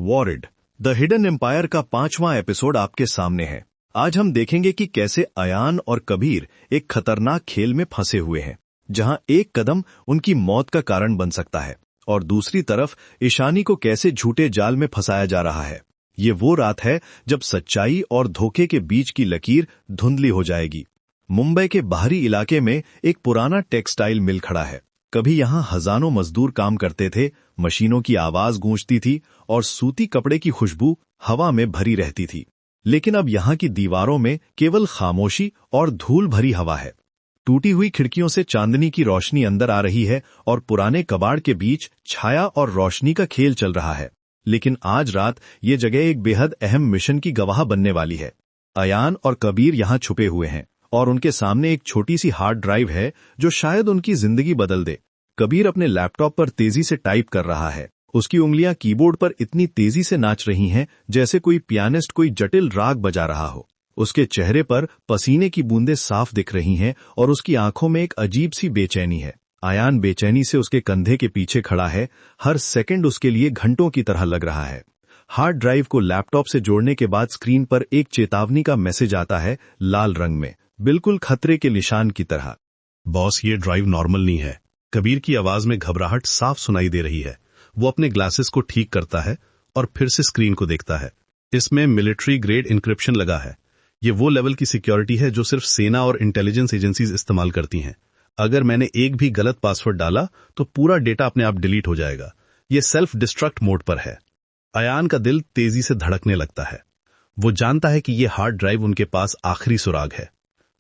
Worried the hidden empire का 5वां episode आपके सामने है। आज हम देखेंगे कि कैसे अयान और कबीर एक खतरनाक खेल में फंसे हुए हैं, जहां एक कदम उनकी मौत का कारण बन सकता है और दूसरी तरफ ईशानी को कैसे झूठे जाल में फंसाया जा रहा है। ये वो रात है जब सच्चाई और धोखे के बीच की लकीर धुंधली हो जाएगी। मुंबई के बाहरी इलाके में एक पुराना टेक्सटाइल मिल खड़ा है। कभी यहाँ हजारों मजदूर काम करते थे, मशीनों की आवाज गूंजती थी और सूती कपड़े की खुशबू हवा में भरी रहती थी। लेकिन अब यहाँ की दीवारों में केवल खामोशी और धूल भरी हवा है। टूटी हुई खिड़कियों से चांदनी की रोशनी अंदर आ रही है और पुराने कबाड़ के बीच छाया और रोशनी का खेल चल रहा है। लेकिन आज रात ये जगह एक बेहद अहम मिशन की गवाह बनने वाली है। अयान और कबीर यहाँ छुपे हुए हैं और उनके सामने एक छोटी सी हार्ड ड्राइव है जो शायद उनकी जिंदगी बदल दे। कबीर अपने लैपटॉप पर तेजी से टाइप कर रहा है। उसकी उंगलियां कीबोर्ड पर इतनी तेजी से नाच रही हैं जैसे कोई पियानिस्ट कोई जटिल राग बजा रहा हो। उसके चेहरे पर पसीने की बूंदें साफ दिख रही हैं और उसकी आंखों में एक अजीब सी बेचैनी है। अयान बेचैनी से उसके कंधे के पीछे खड़ा है। हर सेकंड उसके लिए घंटों की तरह लग रहा है। हार्ड ड्राइव को लैपटॉप से जोड़ने के बाद स्क्रीन पर एक चेतावनी का मैसेज आता है, लाल रंग में, बिल्कुल खतरे के निशान की तरह। बॉस, ये ड्राइव नॉर्मल नहीं है। कबीर की आवाज में घबराहट साफ सुनाई दे रही है। वो अपने ग्लासेस को ठीक करता है और फिर से स्क्रीन को देखता है। इसमें मिलिट्री ग्रेड इंक्रिप्शन लगा है। ये वो लेवल की सिक्योरिटी है जो सिर्फ सेना और इंटेलिजेंस एजेंसीज इस्तेमाल करती हैं। अगर मैंने एक भी गलत पासवर्ड डाला तो पूरा डेटा अपने आप डिलीट हो जाएगा। ये सेल्फ डिस्ट्रक्ट मोड पर है। अयान का दिल तेजी से धड़कने लगता है। वो जानता है कि ये हार्ड ड्राइव उनके पास आखिरी सुराग है।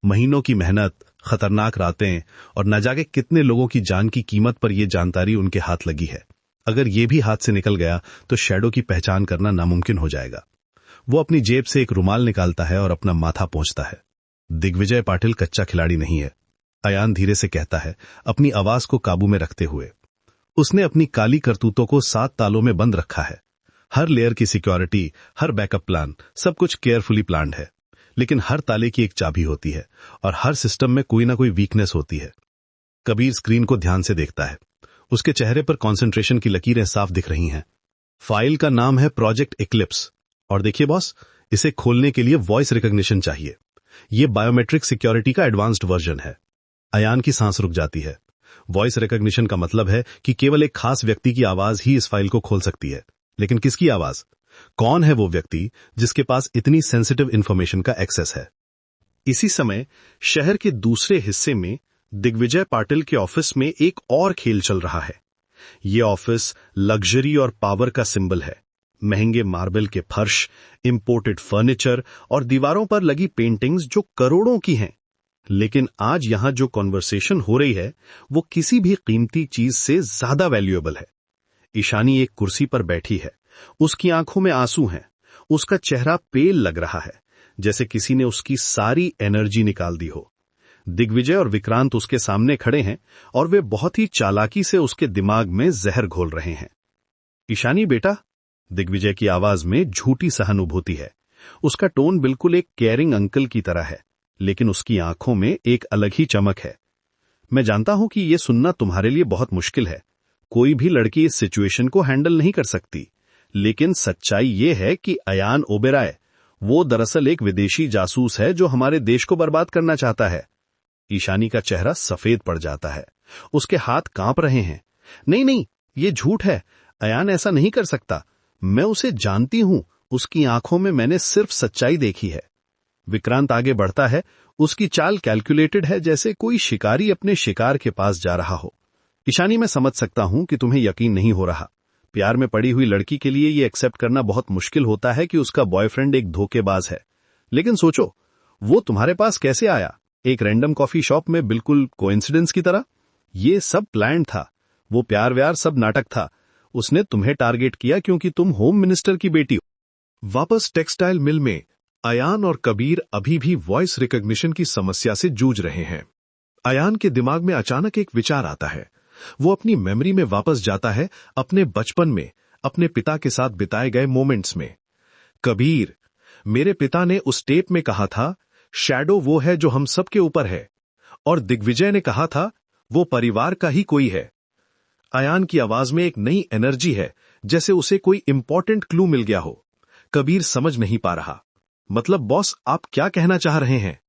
महीनों की मेहनत, खतरनाक रातें और न जाने कितने लोगों की जान की कीमत पर यह जानकारी उनके हाथ लगी है। अगर ये भी हाथ से निकल गया तो शैडो की पहचान करना नामुमकिन हो जाएगा। वो अपनी जेब से एक रुमाल निकालता है और अपना माथा पोंछता है। दिग्विजय पाटिल कच्चा खिलाड़ी नहीं है, अयान धीरे से कहता है, अपनी आवाज को काबू में रखते हुए। उसने अपनी काली करतूतों को 7 तालों में बंद रखा है। हर लेयर की सिक्योरिटी, हर बैकअप प्लान, सब कुछ केयरफुली प्लान्ड है। लेकिन हर ताले की एक चाबी होती है और हर सिस्टम में कोई ना कोई वीकनेस होती है। कबीर स्क्रीन को ध्यान से देखता है। उसके चेहरे पर कंसंट्रेशन की लकीरें साफ दिख रही हैं। फाइल का नाम है प्रोजेक्ट इक्लिप्स। और देखिए बॉस, इसे खोलने के लिए वॉइस रिकॉग्निशन चाहिए। यह बायोमेट्रिक सिक्योरिटी का एडवांस्ड वर्जन है। अयान की सांस रुक जाती है। वॉइस रिकॉग्निशन का मतलब है कि केवल एक खास व्यक्ति की आवाज ही इस फाइल को खोल सकती है। लेकिन किसकी आवाज? कौन है वो व्यक्ति जिसके पास इतनी सेंसिटिव इंफॉर्मेशन का एक्सेस है? इसी समय शहर के दूसरे हिस्से में दिग्विजय पाटिल के ऑफिस में एक और खेल चल रहा है। ये ऑफिस लग्जरी और पावर का सिंबल है। महंगे मार्बल के फर्श, इंपोर्टेड फर्नीचर और दीवारों पर लगी पेंटिंग्स जो करोड़ों की हैं। लेकिन आज यहां जो कॉन्वर्सेशन हो रही है वो किसी भी कीमती चीज से ज्यादा वैल्यूएबल है। ईशानी एक कुर्सी पर बैठी है। उसकी आंखों में आंसू हैं। उसका चेहरा पेल लग रहा है, जैसे किसी ने उसकी सारी एनर्जी निकाल दी हो। दिग्विजय और विक्रांत उसके सामने खड़े हैं और वे बहुत ही चालाकी से उसके दिमाग में जहर घोल रहे हैं। ईशानी बेटा, दिग्विजय की आवाज में झूठी सहानुभूति है। उसका टोन बिल्कुल एक केयरिंग अंकल की तरह है, लेकिन उसकी आंखों में एक अलग ही चमक है। मैं जानता हूं कि यह सुनना तुम्हारे लिए बहुत मुश्किल है। कोई भी लड़की इस सिचुएशन को हैंडल नहीं कर सकती। लेकिन सच्चाई ये है कि अयान ओबेरॉय, वो दरअसल एक विदेशी जासूस है जो हमारे देश को बर्बाद करना चाहता है। ईशानी का चेहरा सफेद पड़ जाता है। उसके हाथ कांप रहे हैं। नहीं नहीं, ये झूठ है। अयान ऐसा नहीं कर सकता। मैं उसे जानती हूं। उसकी आंखों में मैंने सिर्फ सच्चाई देखी है। विक्रांत आगे बढ़ता है। उसकी चाल कैलकुलेटेड है, जैसे कोई शिकारी अपने शिकार के पास जा रहा हो। ईशानी, मैं समझ सकता हूं कि तुम्हें यकीन नहीं हो रहा। प्यार में पड़ी हुई लड़की के लिए ये एक्सेप्ट करना बहुत मुश्किल होता है कि उसका बॉयफ्रेंड एक धोखेबाज है। लेकिन सोचो, वो तुम्हारे पास कैसे आया? एक रैंडम कॉफी शॉप में, बिल्कुल कोइंसिडेंस की तरह? ये सब प्लान था। वो प्यार व्यार सब नाटक था। उसने तुम्हें टारगेट किया क्योंकि तुम होम मिनिस्टर की बेटी हो। वापस टेक्सटाइल मिल में अयान और कबीर अभी भी वॉइस रिकॉग्निशन की समस्या से जूझ रहे हैं। अयान के दिमाग में अचानक एक विचार आता है। वो अपनी मेमोरी में वापस जाता है, अपने बचपन में, अपने पिता के साथ बिताए गए मोमेंट्स में। कबीर, मेरे पिता ने उस टेप में कहा था, शैडो वो है जो हम सब के ऊपर है। और दिग्विजय ने कहा था, वो परिवार का ही कोई है। अयान की आवाज में एक नई एनर्जी है, जैसे उसे कोई इंपॉर्टेंट क्लू मिल गया हो। कबीर समझ नहीं पा रहा। मतलब बॉस, आप क्या कहना चाह रहे हैं?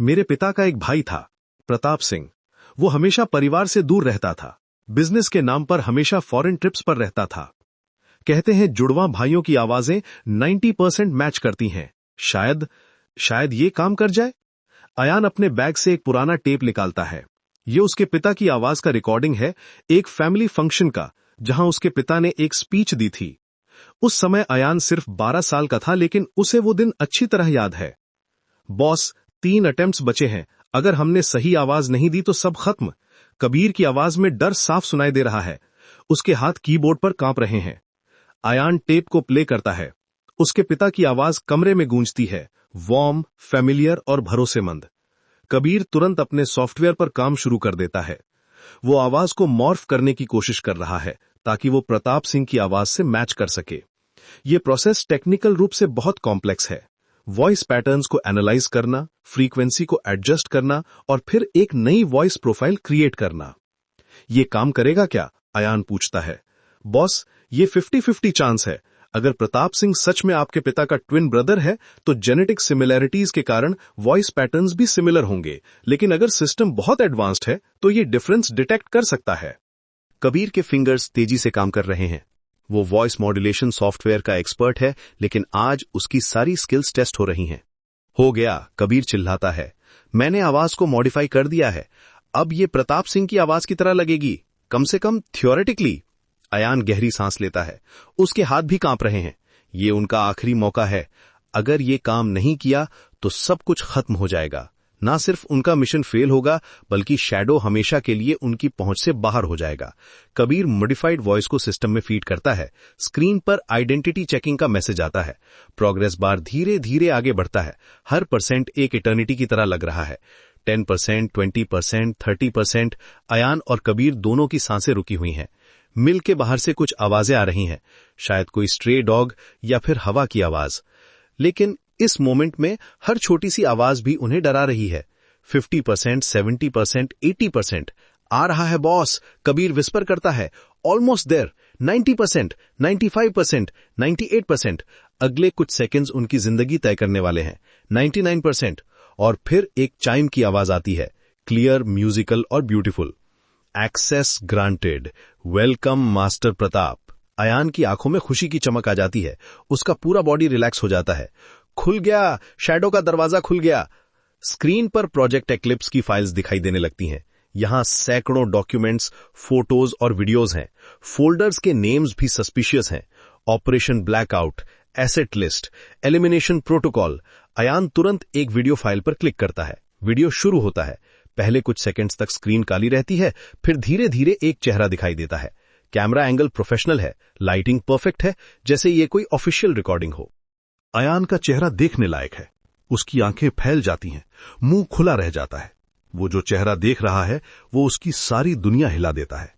मेरे पिता का एक भाई था, प्रताप सिंह। वो हमेशा परिवार से दूर रहता था। बिजनेस के नाम पर हमेशा फॉरेन ट्रिप्स पर रहता था। कहते हैं जुड़वां भाइयों की आवाजें 90% मैच करती हैं। शायद ये काम कर जाए। अयान अपने बैग से एक पुराना टेप निकालता है। ये उसके पिता की आवाज का रिकॉर्डिंग है, एक फैमिली फंक्शन का, जहां उसके पिता ने एक स्पीच दी थी। उस समय अयान सिर्फ 12 साल का था, लेकिन उसे वो दिन अच्छी तरह याद है। बॉस, 3 अटेम्प्ट्स बचे हैं। अगर हमने सही आवाज नहीं दी तो सब खत्म। कबीर की आवाज में डर साफ सुनाई दे रहा है। उसके हाथ कीबोर्ड पर कांप रहे हैं। अयान टेप को प्ले करता है। उसके पिता की आवाज कमरे में गूंजती है, वार्म, फेमिलियर और भरोसेमंद। कबीर तुरंत अपने सॉफ्टवेयर पर काम शुरू कर देता है। वो आवाज को मॉर्फ करने की कोशिश कर रहा है ताकि वो प्रताप सिंह की आवाज से मैच कर सके। ये प्रोसेस टेक्निकल रूप से बहुत कॉम्प्लेक्स है। वॉइस पैटर्न्स को एनालाइज करना, फ्रीक्वेंसी को एडजस्ट करना और फिर एक नई वॉइस प्रोफाइल क्रिएट करना। ये काम करेगा क्या? अयान पूछता है। बॉस, ये 50-50 चांस है। अगर प्रताप सिंह सच में आपके पिता का ट्विन ब्रदर है तो जेनेटिक सिमिलैरिटीज के कारण वॉइस पैटर्न्स भी सिमिलर होंगे, लेकिन अगर सिस्टम बहुत एडवांस्ड है तो ये डिफरेंस डिटेक्ट कर सकता है। कबीर के फिंगर्स तेजी से काम कर रहे हैं। वो वॉइस मॉड्यूलेशन सॉफ्टवेयर का एक्सपर्ट है, लेकिन आज उसकी सारी स्किल्स टेस्ट हो रही हैं। हो गया, कबीर चिल्लाता है। मैंने आवाज को मॉडिफाई कर दिया है। अब ये प्रताप सिंह की आवाज की तरह लगेगी, कम से कम थियोरेटिकली। अयान गहरी सांस लेता है। उसके हाथ भी कांप रहे हैं। ये उनका आखिरी मौका है। अगर ये काम नहीं किया तो सब कुछ खत्म हो जाएगा। ना सिर्फ उनका मिशन फेल होगा, बल्कि शैडो हमेशा के लिए उनकी पहुंच से बाहर हो जाएगा। कबीर मॉडिफाइड वॉइस को सिस्टम में फीड करता है। स्क्रीन पर आइडेंटिटी चेकिंग का मैसेज आता है। प्रोग्रेस बार धीरे धीरे आगे बढ़ता है। हर परसेंट एक इटर्निटी की तरह लग रहा है। 10%, 20%, 30%। अयान और कबीर दोनों की सांसें रुकी हुई हैं। मिल के बाहर से कुछ आवाजें आ रही हैं, शायद कोई स्ट्रे डॉग या फिर हवा की आवाज। लेकिन इस मोमेंट में हर छोटी सी आवाज भी उन्हें डरा रही है। 50%, 70%, 80%। आ रहा है बॉस, कबीर विस्पर करता है। Almost there. 90%, 95%, 98%। अगले कुछ सेकंड्स उनकी जिंदगी तय करने वाले हैं। 99%। और फिर एक चाइम की आवाज आती है, क्लियर, म्यूजिकल और beautiful. Access granted. Welcome master Pratap. Ayan की आंखों में खुशी की चमक आ जाती है। उसका पूरा बॉडी रिलैक्स हो जाता है। खुल गया, शैडो का दरवाजा खुल गया। स्क्रीन पर प्रोजेक्ट एक्लिप्स की फाइल्स दिखाई देने लगती हैं। यहां सैकड़ों डॉक्यूमेंट्स, फोटोज और वीडियोज हैं। फोल्डर्स के नेम्स भी सस्पिशियस हैं। Operation blackout, asset list, elimination protocol. Ayan तुरंत एक वीडियो फाइल पर क्लिक करता है। वीडियो शुरू होता है। पहले कुछ सेकंड्स तक स्क्रीन काली रहती है, फिर धीरे धीरे एक चेहरा दिखाई देता है। कैमरा एंगल प्रोफेशनल है, लाइटिंग परफेक्ट है, जैसे ये कोई ऑफिशियल रिकॉर्डिंग हो। अयान का चेहरा देखने लायक है। उसकी आंखें फैल जाती हैं, मुंह खुला रह जाता है। वो जो चेहरा देख रहा है वो उसकी सारी दुनिया हिला देता है।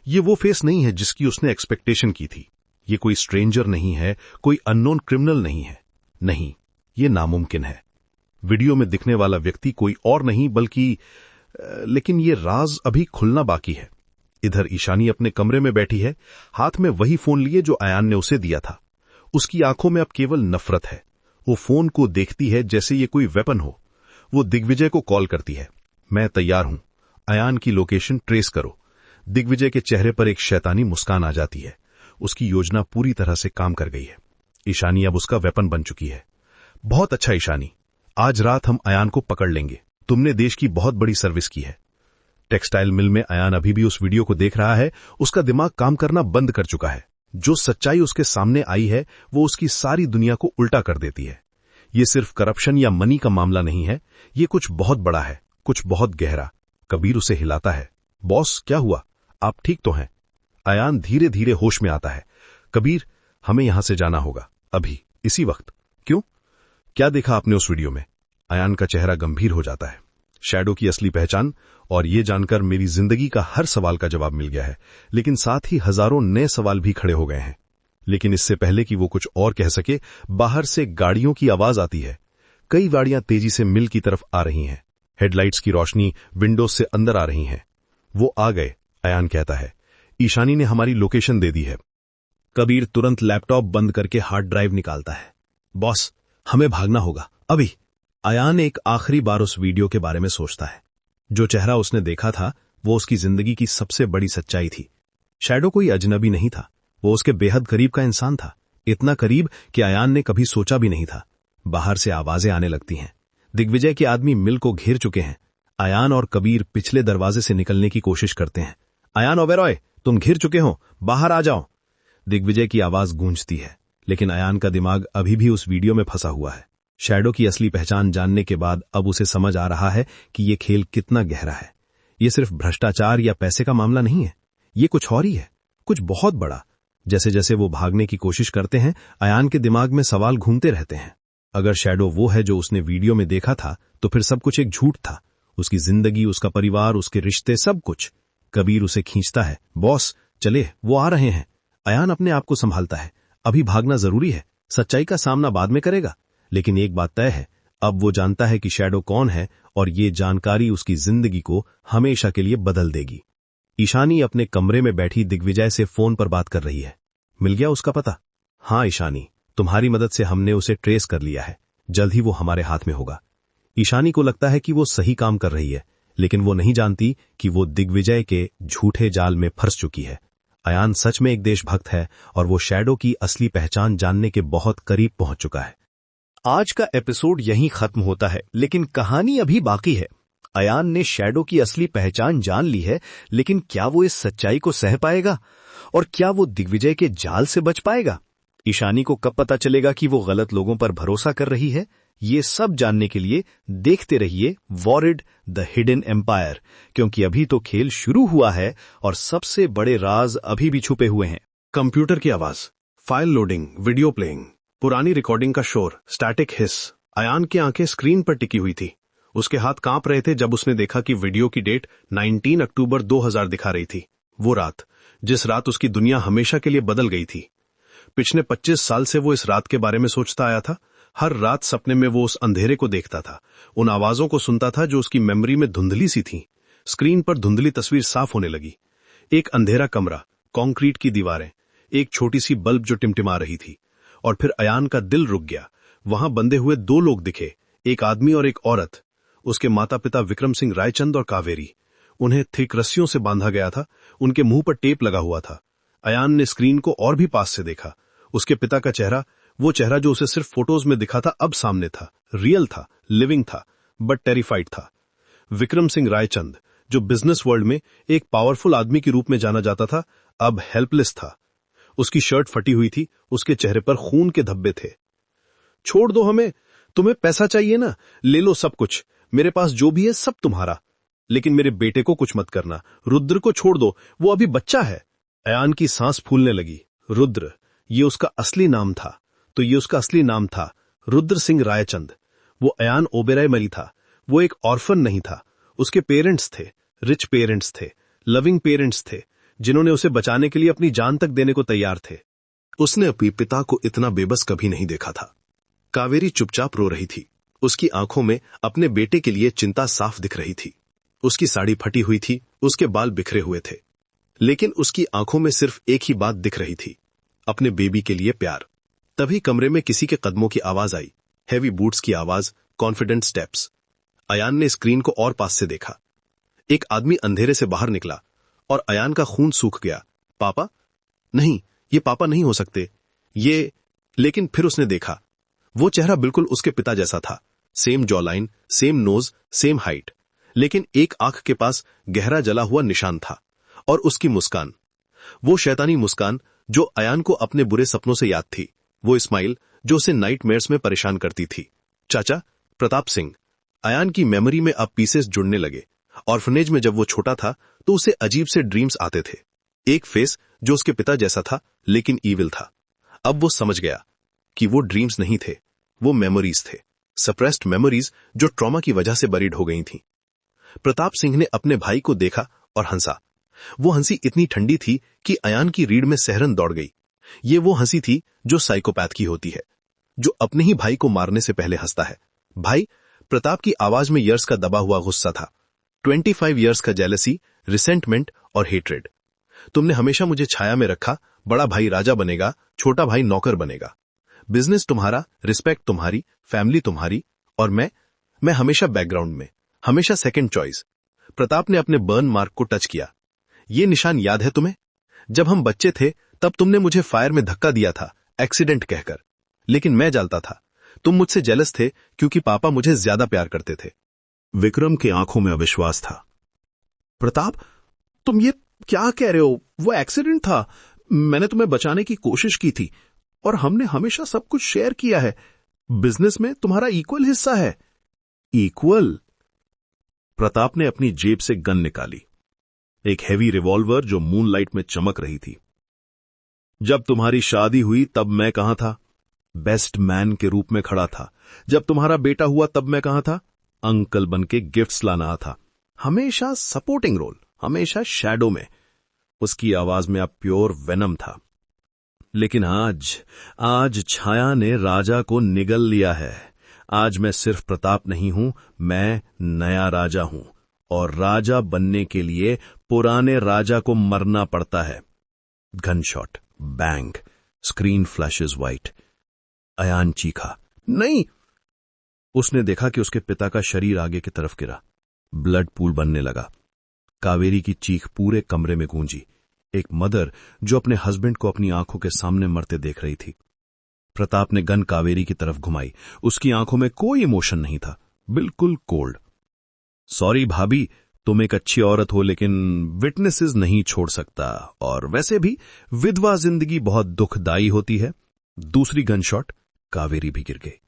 ये वो फेस नहीं है जिसकी उसने एक्सपेक्टेशन की थी। ये कोई स्ट्रेंजर नहीं है, कोई अननोन क्रिमिनल नहीं है। नहीं, ये नामुमकिन है। वीडियो में दिखने वाला व्यक्ति कोई और नहीं बल्कि लेकिन ये राज अभी खुलना बाकी है। इधर ईशानी अपने कमरे में बैठी है, हाथ में वही फोन लिए जो अयान ने उसे दिया था। उसकी आंखों में अब केवल नफरत है। वो फोन को देखती है जैसे ये कोई वेपन हो। वो दिग्विजय को कॉल करती है। मैं तैयार हूं, अयान की लोकेशन ट्रेस करो। दिग्विजय के चेहरे पर एक शैतानी मुस्कान आ जाती है। उसकी योजना पूरी तरह से काम कर गई है। ईशानी अब उसका वेपन बन चुकी है। बहुत अच्छा ईशानी, आज रात हम अयान को पकड़ लेंगे। तुमने देश की बहुत बड़ी सर्विस की है। टेक्सटाइल मिल में अयान अभी भी उस वीडियो को देख रहा है। उसका दिमाग काम करना बंद कर चुका है। जो सच्चाई उसके सामने आई है वो उसकी सारी दुनिया को उल्टा कर देती है। ये सिर्फ करप्शन या मनी का मामला नहीं है, ये कुछ बहुत बड़ा है, कुछ बहुत गहरा। कबीर उसे हिलाता है। बॉस, क्या हुआ? आप ठीक तो हैं? अयान धीरे धीरे होश में आता है। कबीर, हमें यहां से जाना होगा, अभी, इसी वक्त। क्यों? क्या देखा आपने उस वीडियो में? अयान का चेहरा गंभीर हो जाता है। शैडो की असली पहचान, और ये जानकर मेरी जिंदगी का हर सवाल का जवाब मिल गया है, लेकिन साथ ही हजारों नए सवाल भी खड़े हो गए हैं। लेकिन इससे पहले कि वो कुछ और कह सके, बाहर से गाड़ियों की आवाज आती है। कई गाड़ियां तेजी से मिल की तरफ आ रही हैं। हेडलाइट्स की रोशनी विंडोज से अंदर आ रही है। वो आ गए, अयान कहता है। ईशानी ने हमारी लोकेशन दे दी है। कबीर तुरंत लैपटॉप बंद करके हार्ड ड्राइव निकालता है। बॉस, हमें भागना होगा अभी। अयान एक आखिरी बार उस वीडियो के बारे में सोचता है। जो चेहरा उसने देखा था वो उसकी जिंदगी की सबसे बड़ी सच्चाई थी। शैडो कोई अजनबी नहीं था, वो उसके बेहद करीब का इंसान था, इतना करीब कि अयान ने कभी सोचा भी नहीं था। बाहर से आवाजें आने लगती हैं। दिग्विजय के आदमी मिल को घेर चुके हैं। अयान और कबीर पिछले दरवाजे से निकलने की कोशिश करते हैं। अयान ओबेरॉय, तुम घिर चुके हो, बाहर आ जाओ। दिग्विजय की आवाज गूंजती है, लेकिन अयान का दिमाग अभी भी उस वीडियो में फंसा हुआ है। शैडो की असली पहचान जानने के बाद अब उसे समझ आ रहा है कि ये खेल कितना गहरा है। ये सिर्फ भ्रष्टाचार या पैसे का मामला नहीं है, ये कुछ और ही है, कुछ बहुत बड़ा। जैसे जैसे वो भागने की कोशिश करते हैं, अयान के दिमाग में सवाल घूमते रहते हैं। अगर शैडो वो है जो उसने वीडियो में देखा था, तो फिर सब कुछ एक झूठ था। उसकी जिंदगी, उसका परिवार, उसके रिश्ते, सब कुछ। कबीर उसे खींचता है। बॉस चले, वो आ रहे हैं। अयान अपने आप को संभालता है। अभी भागना जरूरी है, सच्चाई का सामना बाद में करेगा। लेकिन एक बात तय है, अब वो जानता है कि शैडो कौन है, और ये जानकारी उसकी जिंदगी को हमेशा के लिए बदल देगी। ईशानी अपने कमरे में बैठी दिग्विजय से फोन पर बात कर रही है। मिल गया उसका पता? हाँ ईशानी, तुम्हारी मदद से हमने उसे ट्रेस कर लिया है, जल्द ही वो हमारे हाथ में होगा। ईशानी को लगता है कि वो सही काम कर रही है, लेकिन वो नहीं जानती कि वो दिग्विजय के झूठे जाल में फंस चुकी है। अयान सच में एक देशभक्त है, और वो शैडो की असली पहचान जानने के बहुत करीब पहुंच चुका है। आज का एपिसोड यहीं खत्म होता है, लेकिन कहानी अभी बाकी है। अयान ने शैडो की असली पहचान जान ली है, लेकिन क्या वो इस सच्चाई को सह पाएगा? और क्या वो दिग्विजय के जाल से बच पाएगा? ईशानी को कब पता चलेगा कि वो गलत लोगों पर भरोसा कर रही है? ये सब जानने के लिए देखते रहिए वॉरिड द हिडन एम्पायर, क्योंकि अभी तो खेल शुरू हुआ है और सबसे बड़े राज अभी भी छुपे हुए हैं। कंप्यूटर की आवाज, फाइल लोडिंग, वीडियो प्लेइंग, पुरानी रिकॉर्डिंग का शोर, स्टैटिक हिस। अयान की आंखें स्क्रीन पर टिकी हुई थी। उसके हाथ कांप रहे थे जब उसने देखा कि वीडियो की डेट 19 अक्टूबर 2000 दिखा रही थी। वो रात, जिस रात उसकी दुनिया हमेशा के लिए बदल गई थी। पिछले 25 साल से वो इस रात के बारे में सोचता आया था। हर रात सपने में वो उस अंधेरे को देखता था, उन आवाजों को सुनता था जो उसकी मेमोरी में धुंधली सी थी। स्क्रीन पर धुंधली तस्वीर साफ होने लगी। एक अंधेरा कमरा, कंक्रीट की दीवारें, एक छोटी सी बल्ब जो टिमटिमा रही थी। और फिर अयान का दिल रुक गया। वहां बंधे हुए दो लोग दिखे, एक आदमी और एक औरत। उसके माता पिता विक्रम सिंह रायचंद और कावेरी। उन्हें थिक रस्सियों से बांधा गया था, उनके मुंह पर टेप लगा हुआ था। अयान ने स्क्रीन को और भी पास से देखा। उसके पिता का चेहरा, वो चेहरा जो उसे सिर्फ फोटोज में दिखा था, अब सामने था। रियल था, लिविंग था, बट टेरिफाइड था। विक्रम सिंह रायचंद, जो बिजनेस वर्ल्ड में एक पावरफुल आदमी के रूप में जाना जाता था, अब हेल्पलेस था। उसकी शर्ट फटी हुई थी, उसके चेहरे पर खून के धब्बे थे। छोड़ दो हमें, तुम्हें पैसा चाहिए ना, ले लो सब कुछ, मेरे पास जो भी है सब तुम्हारा, लेकिन मेरे बेटे को कुछ मत करना। रुद्र को छोड़ दो, वो अभी बच्चा है। अयान की सांस फूलने लगी। रुद्र, ये उसका असली नाम था। तो ये उसका असली नाम था, रुद्र सिंह रायचंद। वो अयान ओबेरॉय मरी था। वो एक ऑर्फन नहीं था। उसके पेरेंट्स थे, रिच पेरेंट्स थे, लविंग पेरेंट्स थे, जिन्होंने उसे बचाने के लिए अपनी जान तक देने को तैयार थे। उसने अपने पिता को इतना बेबस कभी नहीं देखा था। कावेरी चुपचाप रो रही थी। उसकी आंखों में अपने बेटे के लिए चिंता साफ दिख रही थी। उसकी साड़ी फटी हुई थी, उसके बाल बिखरे हुए थे, लेकिन उसकी आंखों में सिर्फ एक ही बात दिख रही थी, अपने बेबी के लिए प्यार। तभी कमरे में किसी के कदमों की आवाज आई, हैवी बूट्स की आवाज, कॉन्फिडेंट स्टेप्स। अयान ने स्क्रीन को और पास से देखा। एक आदमी अंधेरे से बाहर निकला और अयान का खून सूख गया। पापा? नहीं, ये पापा नहीं हो सकते, ये। लेकिन फिर उसने देखा, वो चेहरा बिल्कुल उसके पिता जैसा था। Same jawline, same nose, same height, लेकिन एक आंख के पास गहरा जला हुआ निशान था। और उसकी मुस्कान, वो शैतानी मुस्कान जो अयान को अपने बुरे सपनों से याद थी, वो स्माइल जो उसे नाइटमेयर्स में परेशान करती थी। चाचा प्रताप सिंह। अयान की मेमोरी में अब पीसेस जुड़ने लगे। ऑर्फनेज में जब वो छोटा था तो उसे अजीब से ड्रीम्स आते थे। एक फेस जो उसके पिता जैसा था, लेकिन ईविल था। अब वो समझ गया कि वो ड्रीम्स नहीं थे, वो मेमोरीज थे, सप्रेस्ड मेमोरीज जो ट्रॉमा की वजह से बरीड हो गई थीं। प्रताप सिंह ने अपने भाई को देखा और हंसा। वो हंसी इतनी ठंडी थी कि अयान की रीढ़ में सहरन दौड़ गई। ये वो हंसी थी जो साइकोपैथ की होती है, जो अपने ही भाई को मारने से पहले हंसता है। भाई? प्रताप की आवाज में इयर्स का दबा हुआ गुस्सा था। 25 इयर्स का जेलसी, रिसेंटमेंट और हेट्रेड। तुमने हमेशा मुझे छाया में रखा, बड़ा भाई राजा बनेगा, छोटा भाई नौकर बनेगा। बिजनेस तुम्हारा, रिस्पेक्ट तुम्हारी, फैमिली तुम्हारी, और मैं हमेशा बैकग्राउंड में, हमेशा सेकंड चॉइस। प्रताप ने अपने बर्न मार्क को टच किया। ये निशान याद है तुम्हें? जब हम बच्चे थे तब तुमने मुझे फायर में धक्का दिया था, एक्सीडेंट कहकर। लेकिन मैं जानता था तुम मुझसे जेलस थे क्योंकि पापा मुझे ज्यादा प्यार करते थे। विक्रम की आंखों में अविश्वास था। प्रताप, तुम ये क्या कह रहे हो? वो एक्सीडेंट था। मैंने तुम्हें बचाने की कोशिश की थी और हमने हमेशा सब कुछ शेयर किया है। बिजनेस में तुम्हारा इक्वल हिस्सा है। इक्वल? प्रताप ने अपनी जेब से गन निकाली, एक हेवी रिवॉल्वर जो मूनलाइट में चमक रही थी। जब तुम्हारी शादी हुई तब मैं कहां था? बेस्ट मैन के रूप में खड़ा था। जब तुम्हारा बेटा हुआ तब मैं कहां था? अंकल बनके गिफ्ट्स लाना था। हमेशा सपोर्टिंग रोल, हमेशा शैडो में। उसकी आवाज में अब प्योर वेनम था। लेकिन आज छाया ने राजा को निगल लिया है। आज मैं सिर्फ प्रताप नहीं हूं, मैं नया राजा हूं, और राजा बनने के लिए पुराने राजा को मरना पड़ता है। Gunshot, bang, screen flashes white. Ayan चीखा, नहीं। उसने देखा कि उसके पिता का शरीर आगे की तरफ गिरा। ब्लड पूल बनने लगा। कावेरी की चीख पूरे कमरे में गूंजी, एक मदर जो अपने हस्बैंड को अपनी आंखों के सामने मरते देख रही थी। प्रताप ने गन कावेरी की तरफ घुमाई। उसकी आंखों में कोई इमोशन नहीं था, बिल्कुल कोल्ड। सॉरी भाभी, तुम एक अच्छी औरत हो लेकिन विटनेसेस नहीं छोड़ सकता, और वैसे भी विधवा जिंदगी बहुत दुखदाई होती है। दूसरी गनशॉट, कावेरी भी गिर गई।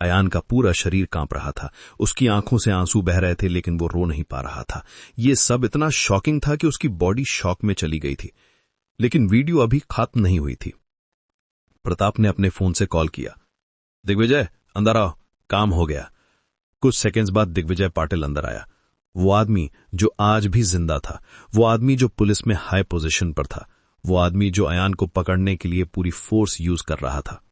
अयान का पूरा शरीर कांप रहा था। उसकी आंखों से आंसू बह रहे थे लेकिन वो रो नहीं पा रहा था। ये सब इतना शॉकिंग था कि उसकी बॉडी शॉक में चली गई थी। लेकिन वीडियो अभी खत्म नहीं हुई थी। प्रताप ने अपने फोन से कॉल किया। दिग्विजय, अंदर आओ, काम हो गया। कुछ सेकंड्स बाद दिग्विजय पाटिल अंदर आया। वो आदमी जो आज भी जिंदा था, वो आदमी जो पुलिस में हाई पोजीशन पर था, वो आदमी जो अयान को पकड़ने के लिए पूरी फोर्स यूज कर रहा था।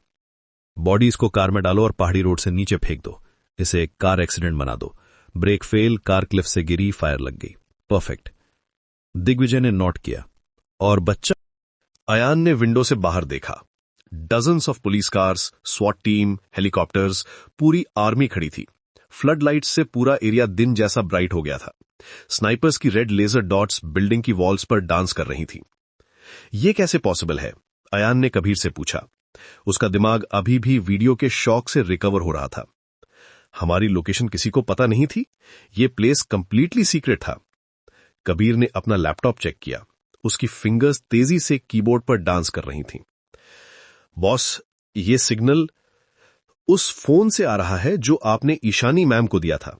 बॉडी इसको कार में डालो और पहाड़ी रोड से नीचे फेंक दो। इसे एक कार एक्सीडेंट बना दो। ब्रेक फेल, कार क्लिफ से गिरी, फायर लग गई। परफेक्ट। दिग्विजय ने नोट किया। और बच्चा? अयान ने विंडो से बाहर देखा। डजन्स ऑफ पुलिस कार्स, स्वॉट टीम, हेलीकॉप्टर्स, पूरी आर्मी खड़ी थी। फ्लड लाइट्स से पूरा एरिया दिन जैसा ब्राइट हो गया था। स्नाइपर्स की रेड लेजर डॉट्स बिल्डिंग की वॉल्स पर डांस कर रही थी। ये कैसे पॉसिबल है? अयान ने कबीर से पूछा। उसका दिमाग अभी भी वीडियो के शॉक से रिकवर हो रहा था। हमारी लोकेशन किसी को पता नहीं थी। ये प्लेस कंप्लीटली सीक्रेट था। कबीर ने अपना लैपटॉप चेक किया। उसकी फिंगर्स तेजी से कीबोर्ड पर डांस कर रही थीं। बॉस, ये सिग्नल उस फोन से आ रहा है जो आपने ईशानी मैम को दिया था।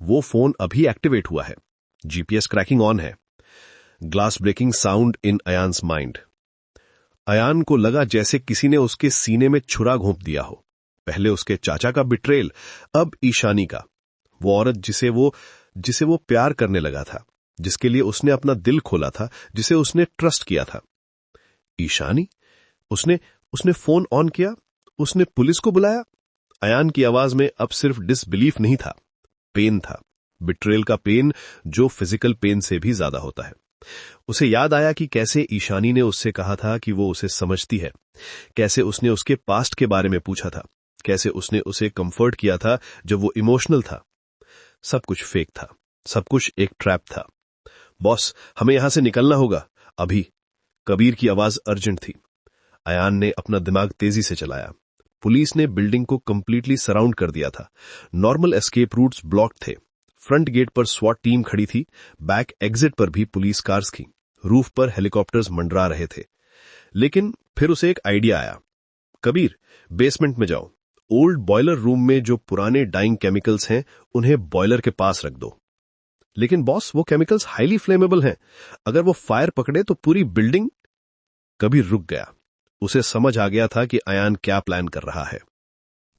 वो फोन अभी एक्टिवेट हुआ है। जीपीएस क्रैकिंग ऑन है। Glass breaking sound in Ayaan's mind. Ayaan को लगा जैसे किसी ने उसके सीने में छुरा घोंप दिया हो। पहले उसके चाचा का बिट्रेल, अब ईशानी का। वो औरत जिसे वो प्यार करने लगा था, जिसके लिए उसने अपना दिल खोला था, जिसे उसने ट्रस्ट किया था। ईशानी? उसने फोन ऑन किया, उसने पुलिस को बुलाया। अयान की आवाज में अब सिर्फ डिसबिलीफ नहीं था, पेन था। बिट्रेल का पेन जो फिजिकल पेन से भी ज्यादा होता है। उसे याद आया कि कैसे ईशानी ने उससे कहा था कि वो उसे समझती है, कैसे उसने उसके पास्ट के बारे में पूछा था, कैसे उसने उसे कंफर्ट किया था जब वो इमोशनल था। सब कुछ फेक था, सब कुछ एक ट्रैप था। बॉस, हमें यहां से निकलना होगा अभी। कबीर की आवाज अर्जेंट थी। अयान ने अपना दिमाग तेजी से चलाया। पुलिस ने बिल्डिंग को कंप्लीटली सराउंड कर दिया था। नॉर्मल एस्केप रूट्स ब्लॉक्ड थे। फ्रंट गेट पर स्वॉट टीम खड़ी थी। बैक एग्जिट पर भी पुलिस कार्स थी। रूफ पर हेलीकॉप्टर्स मंडरा रहे थे। लेकिन फिर उसे एक आइडिया आया। कबीर, बेसमेंट में जाओ। ओल्ड बॉयलर रूम में जो पुराने डाइंग केमिकल्स हैं, उन्हें बॉयलर के पास रख दो। लेकिन बॉस, वो केमिकल्स हाईली फ्लेमेबल हैं। अगर वो फायर पकड़े तो पूरी बिल्डिंग। कबीर रुक गया। उसे समझ आ गया था कि अयान क्या प्लान कर रहा है।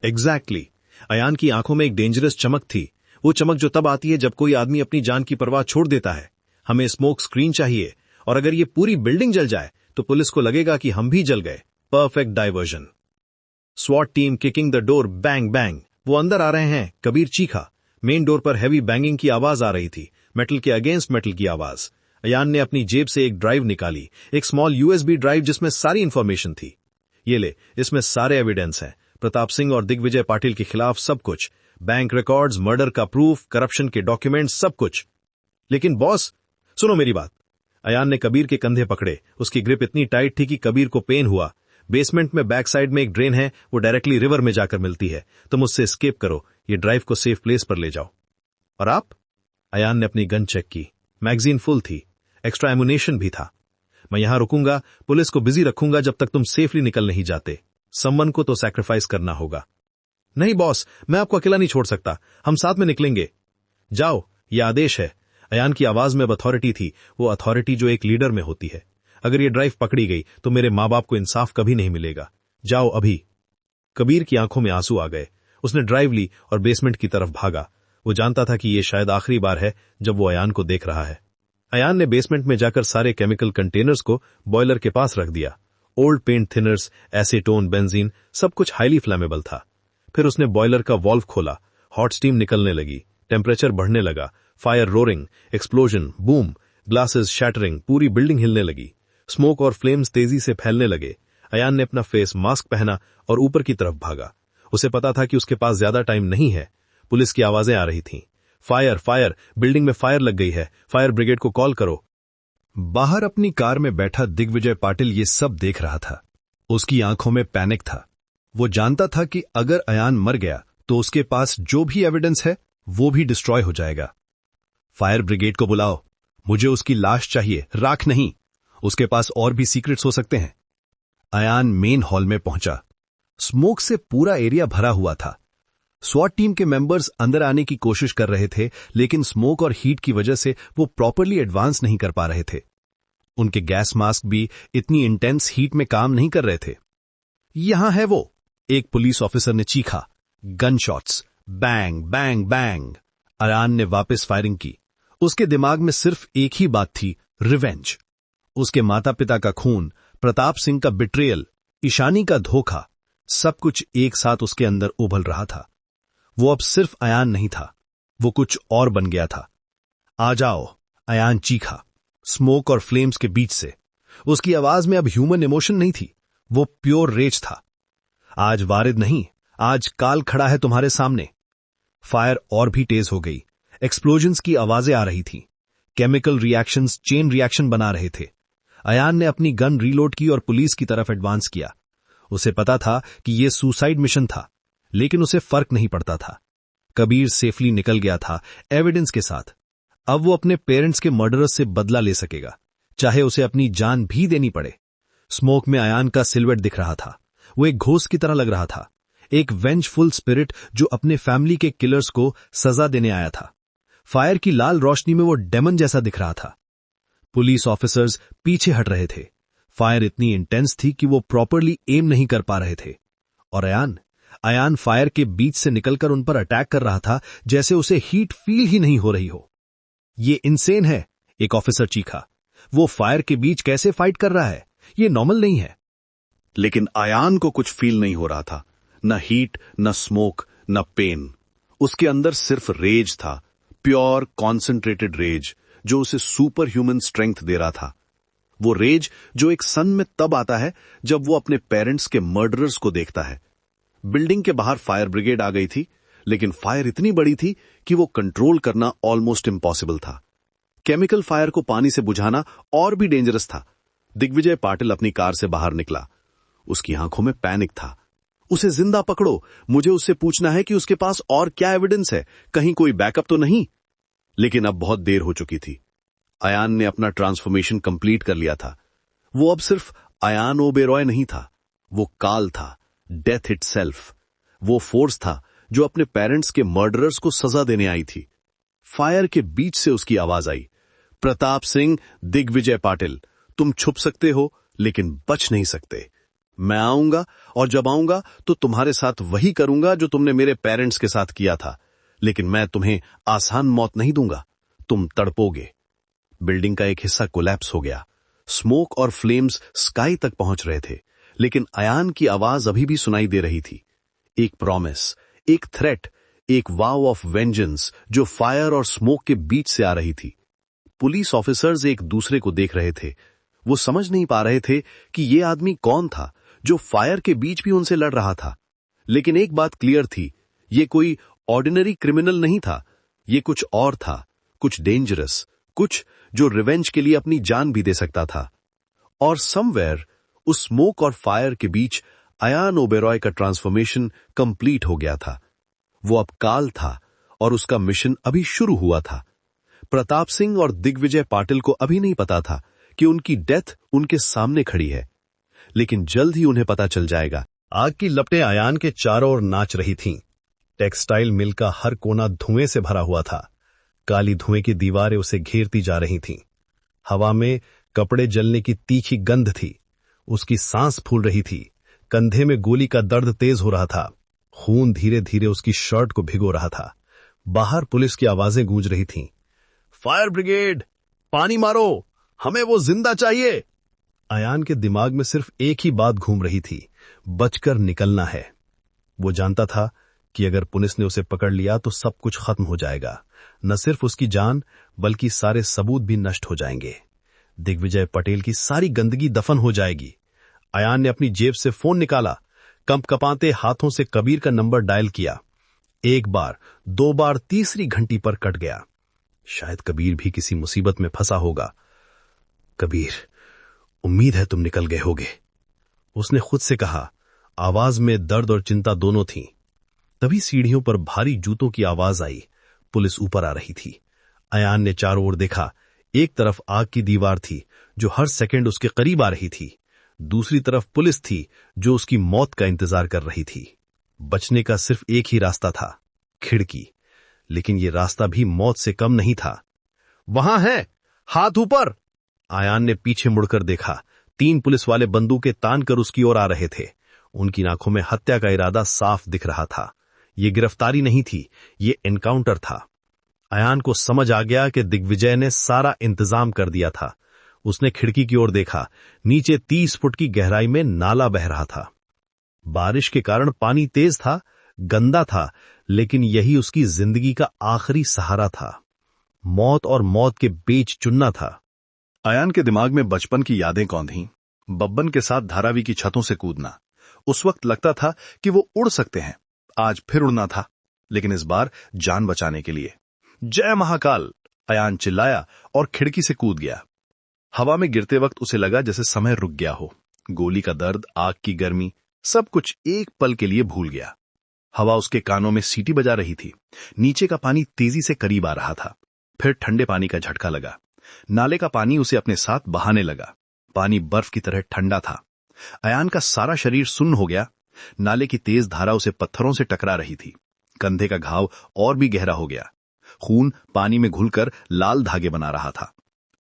एग्जैक्टली। अयान की आंखों में एक डेंजरस चमक थी। वो चमक जो तब आती है जब कोई आदमी अपनी जान की परवाह छोड़ देता है। हमें स्मोक स्क्रीन चाहिए, और अगर ये पूरी बिल्डिंग जल जाए तो पुलिस को लगेगा कि हम भी जल गए। Perfect diversion. स्वॉट team kicking the door, bang bang. वो अंदर आ रहे हैं, कबीर चीखा। मेन डोर पर हैवी बैंगिंग की आवाज आ रही थी, मेटल के अगेंस्ट मेटल की आवाज। अयान ने अपनी जेब से एक ड्राइव निकाली, एक स्मॉल यूएसबी ड्राइव जिसमें सारी इंफॉर्मेशन थी। ये ले, इसमें सारे एविडेंस हैं, प्रताप सिंह और दिग्विजय पाटिल के खिलाफ सब कुछ, बैंक रिकॉर्ड्स, मर्डर का प्रूफ, करप्शन के डॉक्यूमेंट्स, सब कुछ। लेकिन बॉस, सुनो मेरी बात। अयान ने कबीर के कंधे पकड़े। उसकी ग्रिप इतनी टाइट थी कि कबीर को पेन हुआ। बेसमेंट में बैक साइड में एक ड्रेन है, वो डायरेक्टली रिवर में जाकर मिलती है। तुम उससे एस्केप करो, ये ड्राइव को सेफ प्लेस पर ले जाओ। और आप? अयान ने अपनी गन चेक की। मैगजीन फुल थी, एक्स्ट्रा एमुनेशन भी था। मैं यहां रुकूंगा, पुलिस को बिजी रखूंगा जब तक तुम सेफली निकल नहीं जाते। समवन को तो सैक्रिफाइस करना होगा। नहीं बॉस, मैं आपको अकेला नहीं छोड़ सकता, हम साथ में निकलेंगे। जाओ, ये आदेश है। अयान की आवाज में अब अथॉरिटी थी, वो अथॉरिटी जो एक लीडर में होती है। अगर ये ड्राइव पकड़ी गई तो मेरे माँ बाप को इंसाफ कभी नहीं मिलेगा। जाओ अभी। कबीर की आंखों में आंसू आ गए। उसने ड्राइव ली और बेसमेंट की तरफ भागा। वो जानता था कि ये शायद आखिरी बार है जब वो अयान को देख रहा है। अयान ने बेसमेंट में जाकर सारे केमिकल कंटेनर्स को बॉयलर के पास रख दिया। Old paint thinners, acetone, benzene, सब कुछ हाईली फ्लेमेबल था। फिर उसने बॉयलर का वॉल्व खोला। हॉट स्टीम निकलने लगी, टेम्परेचर बढ़ने लगा। Fire roaring, explosion, boom, glasses shattering, पूरी बिल्डिंग हिलने लगी। स्मोक और फ्लेम्स तेजी से फैलने लगे। अयान ने अपना फेस मास्क पहना और ऊपर की तरफ भागा। उसे पता था कि उसके पास ज्यादा टाइम नहीं है। पुलिस की आवाजें आ रही थीं। फायर, फायर, बिल्डिंग में फायर लग गई है, फायर ब्रिगेड को कॉल करो। बाहर अपनी कार में बैठा दिग्विजय पाटिल ये सब देख रहा था। उसकी आंखों में पैनिक था। वो जानता था कि अगर अयान मर गया तो उसके पास जो भी एविडेंस है वो भी डिस्ट्रॉय हो जाएगा। फायर ब्रिगेड को बुलाओ, मुझे उसकी लाश चाहिए, राख नहीं। उसके पास और भी सीक्रेट्स हो सकते हैं। अयान मेन हॉल में पहुंचा। स्मोक से पूरा एरिया भरा हुआ था। स्वॉट टीम के मेंबर्स अंदर आने की कोशिश कर रहे थे, लेकिन स्मोक और हीट की वजह से वो प्रॉपरली एडवांस नहीं कर पा रहे थे। उनके गैस मास्क भी इतनी इंटेंस हीट में काम नहीं कर रहे थे। यहां है वो, एक पुलिस ऑफिसर ने चीखा। Gun shots, bang bang bang. Ayaan ने वापस फायरिंग की। उसके दिमाग में सिर्फ एक ही बात थी, रिवेंज। उसके माता पिता का खून, प्रताप सिंह का बिट्रेयल, ईशानी का धोखा, सब कुछ एक साथ उसके अंदर उभल रहा था। वो अब सिर्फ अयान नहीं था, वो कुछ और बन गया था। आ जाओ, अयान चीखा, स्मोक और फ्लेम्स के बीच से। उसकी आवाज में अब ह्यूमन इमोशन नहीं थी, वो प्योर रेज था। आज वारिद नहीं, आज काल खड़ा है तुम्हारे सामने। फायर और भी तेज हो गई। एक्सप्लोजन्स की आवाजें आ रही थीं। केमिकल रिएक्शंस चेन रिएक्शन बना रहे थे। अयान ने अपनी गन रीलोड की और पुलिस की तरफ एडवांस किया। उसे पता था कि यह सुसाइड मिशन था, लेकिन उसे फर्क नहीं पड़ता था। कबीर सेफली निकल गया था, एविडेंस के साथ। अब वो अपने पेरेंट्स के मर्डरर्स से बदला ले सकेगा, चाहे उसे अपनी जान भी देनी पड़े। स्मोक में अयान का सिल्हूट दिख रहा था। वो एक घोस्ट की तरह लग रहा था, एक वेंजफुल स्पिरिट जो अपने फैमिली के किलर्स को सजा देने आया था। फायर की लाल रोशनी में वो डेमन जैसा दिख रहा था। पुलिस ऑफिसर्स पीछे हट रहे थे। फायर इतनी इंटेंस थी कि वो प्रॉपरली एम नहीं कर पा रहे थे। और अयान फायर के बीच से निकलकर उन पर अटैक कर रहा था, जैसे उसे हीट फील ही नहीं हो रही हो। ये इनसेन है, एक ऑफिसर चीखा। वो फायर के बीच कैसे फाइट कर रहा है? ये नॉर्मल नहीं है। लेकिन अयान को कुछ फील नहीं हो रहा था, न हीट, न स्मोक, न पेन। उसके अंदर सिर्फ रेज था, प्योर कॉन्सेंट्रेटेड रेज, जो उसे सुपर ह्यूमन स्ट्रेंथ दे रहा था। वो रेज जो एक सन में तब आता है जब वो अपने पेरेंट्स के मर्डरर्स को देखता है। बिल्डिंग के बाहर फायर ब्रिगेड आ गई थी, लेकिन फायर इतनी बड़ी थी कि वो कंट्रोल करना ऑलमोस्ट इम्पॉसिबल था। केमिकल फायर को पानी से बुझाना और भी डेंजरस था। दिग्विजय पाटिल अपनी कार से बाहर निकला। उसकी आंखों में पैनिक था। उसे जिंदा पकड़ो, मुझे उससे पूछना है कि उसके पास और क्या एविडेंस है, कहीं कोई बैकअप तो नहीं। लेकिन अब बहुत देर हो चुकी थी। अयान ने अपना ट्रांसफॉर्मेशन कंप्लीट कर लिया था। वो अब सिर्फ अयान ओबेरॉय नहीं था, वो काल था, डेथ इटसेल्फ। वो फोर्स था जो अपने पेरेंट्स के मर्डरर्स को सजा देने आई थी। फायर के बीच से उसकी आवाज आई, प्रताप सिंह, दिग्विजय पाटिल, तुम छुप सकते हो लेकिन बच नहीं सकते। मैं आऊंगा, और जब आऊंगा तो तुम्हारे साथ वही करूंगा जो तुमने मेरे पेरेंट्स के साथ किया था। लेकिन मैं तुम्हें आसान मौत नहीं दूंगा, तुम तड़पोगे। बिल्डिंग का एक हिस्सा कोलैप्स हो गया। स्मोक और फ्लेम्स स्काई तक पहुंच रहे थे, लेकिन अयान की आवाज अभी भी सुनाई दे रही थी। एक प्रॉमिस, एक थ्रेट, एक वाव ऑफ वेंजेंस जो फायर और स्मोक के बीच से आ रही थी। पुलिस ऑफिसर्स एक दूसरे को देख रहे थे। वो समझ नहीं पा रहे थे कि ये आदमी कौन था जो फायर के बीच भी उनसे लड़ रहा था। लेकिन एक बात क्लियर थी, ये कोई ऑर्डिनरी क्रिमिनल नहीं था, ये कुछ और था, कुछ डेंजरस, कुछ जो रिवेंज के लिए अपनी जान भी दे सकता था। और समवेयर उस स्मोक और फायर के बीच अयान ओबेरॉय का ट्रांसफॉर्मेशन कंप्लीट हो गया था। वो अब काल था और उसका मिशन अभी शुरू हुआ था। प्रताप सिंह और दिग्विजय पाटिल को अभी नहीं पता था कि उनकी डेथ उनके सामने खड़ी है, लेकिन जल्द ही उन्हें पता चल जाएगा। आग की लपटें अयान के चारों ओर नाच रही थीं। टेक्सटाइल मिल का हर कोना धुएं से भरा हुआ था। काली धुएं की दीवारें उसे घेरती जा रही थीं। हवा में कपड़े जलने की तीखी गंध थी। उसकी सांस फूल रही थी। कंधे में गोली का दर्द तेज हो रहा था। खून धीरे धीरे उसकी शर्ट को भिगो रहा था। बाहर पुलिस की आवाजें गूंज रही थीं। फायर ब्रिगेड, पानी मारो, हमें वो जिंदा चाहिए। अयान के दिमाग में सिर्फ एक ही बात घूम रही थी, बचकर निकलना है। वो जानता था कि अगर पुलिस ने उसे पकड़ लिया तो सब कुछ खत्म हो जाएगा। न सिर्फ उसकी जान बल्कि सारे सबूत भी नष्ट हो जाएंगे। दिग्विजय पटेल की सारी गंदगी दफन हो जाएगी। अयान ने अपनी जेब से फोन निकाला। कंपकपाते हाथों से कबीर का नंबर डायल किया। एक बार, दो बार, तीसरी घंटी पर कट गया। शायद कबीर भी किसी मुसीबत में फंसा होगा। कबीर, उम्मीद है तुम निकल गए होगे, उसने खुद से कहा। आवाज में दर्द और चिंता दोनों थी। तभी सीढ़ियों पर भारी जूतों की आवाज आई। पुलिस ऊपर आ रही थी। अयान ने चारों ओर देखा। एक तरफ आग की दीवार थी जो हर सेकंड उसके करीब आ रही थी। दूसरी तरफ पुलिस थी जो उसकी मौत का इंतजार कर रही थी। बचने का सिर्फ एक ही रास्ता था, खिड़की। लेकिन यह रास्ता भी मौत से कम नहीं था। वहां है, हाथ ऊपर। अयान ने पीछे मुड़कर देखा। 3 पुलिस वाले बंदूकें तान कर उसकी ओर आ रहे थे। उनकी आंखों में हत्या का इरादा साफ दिख रहा था। यह गिरफ्तारी नहीं थी, यह एनकाउंटर था। अयान को समझ आ गया कि दिग्विजय ने सारा इंतजाम कर दिया था। उसने खिड़की की ओर देखा। नीचे 30 फुट की गहराई में नाला बह रहा था। बारिश के कारण पानी तेज था, गंदा था, लेकिन यही उसकी जिंदगी का आखिरी सहारा था। मौत और मौत के बीच चुनना था। अयान के दिमाग में बचपन की यादें कौन थीं? बब्बन के साथ धारावी की छतों से कूदना। उस वक्त लगता था कि वो उड़ सकते हैं। आज फिर उड़ना था, लेकिन इस बार जान बचाने के लिए। जय महाकाल, अयान चिल्लाया और खिड़की से कूद गया। हवा में गिरते वक्त उसे लगा जैसे समय रुक गया हो। गोली का दर्द, आग की गर्मी, सब कुछ एक पल के लिए भूल गया। हवा उसके कानों में सीटी बजा रही थी। नीचे का पानी तेजी से करीब आ रहा था। फिर ठंडे पानी का झटका लगा। नाले का पानी उसे अपने साथ बहाने लगा। पानी बर्फ की तरह ठंडा था। अयान का सारा शरीर सुन्न हो गया। नाले की तेज धारा उसे पत्थरों से टकरा रही थी। कंधे का घाव और भी गहरा हो गया। खून पानी में घुलकर लाल धागे बना रहा था।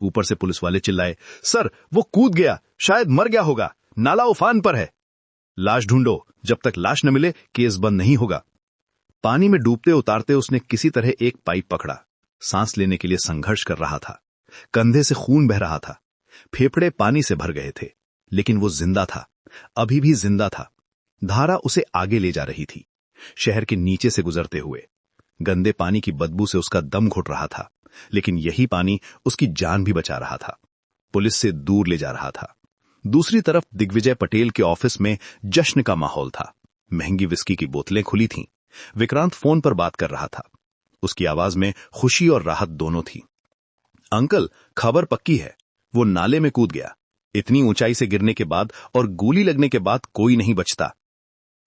ऊपर से पुलिस वाले चिल्लाए, सर वो कूद गया, शायद मर गया होगा, नाला उफान पर है, लाश ढूंढो, जब तक लाश न मिले केस बंद नहीं होगा। पानी में डूबते उतारते उसने किसी तरह एक पाइप पकड़ा। सांस लेने के लिए संघर्ष कर रहा था। कंधे से खून बह रहा था। फेफड़े पानी से भर गए थे, लेकिन वो जिंदा था, अभी भी जिंदा था। धारा उसे आगे ले जा रही थी, शहर के नीचे से गुजरते हुए। गंदे पानी की बदबू से उसका दम घुट रहा था, लेकिन यही पानी उसकी जान भी बचा रहा था, पुलिस से दूर ले जा रहा था। दूसरी तरफ दिग्विजय पटेल के ऑफिस में जश्न का माहौल था। महंगी विस्की की बोतलें खुली थीं। विक्रांत फोन पर बात कर रहा था। उसकी आवाज में खुशी और राहत दोनों थी। अंकल, खबर पक्की है, वो नाले में कूद गया। इतनी ऊंचाई से गिरने के बाद और गोली लगने के बाद कोई नहीं बचता।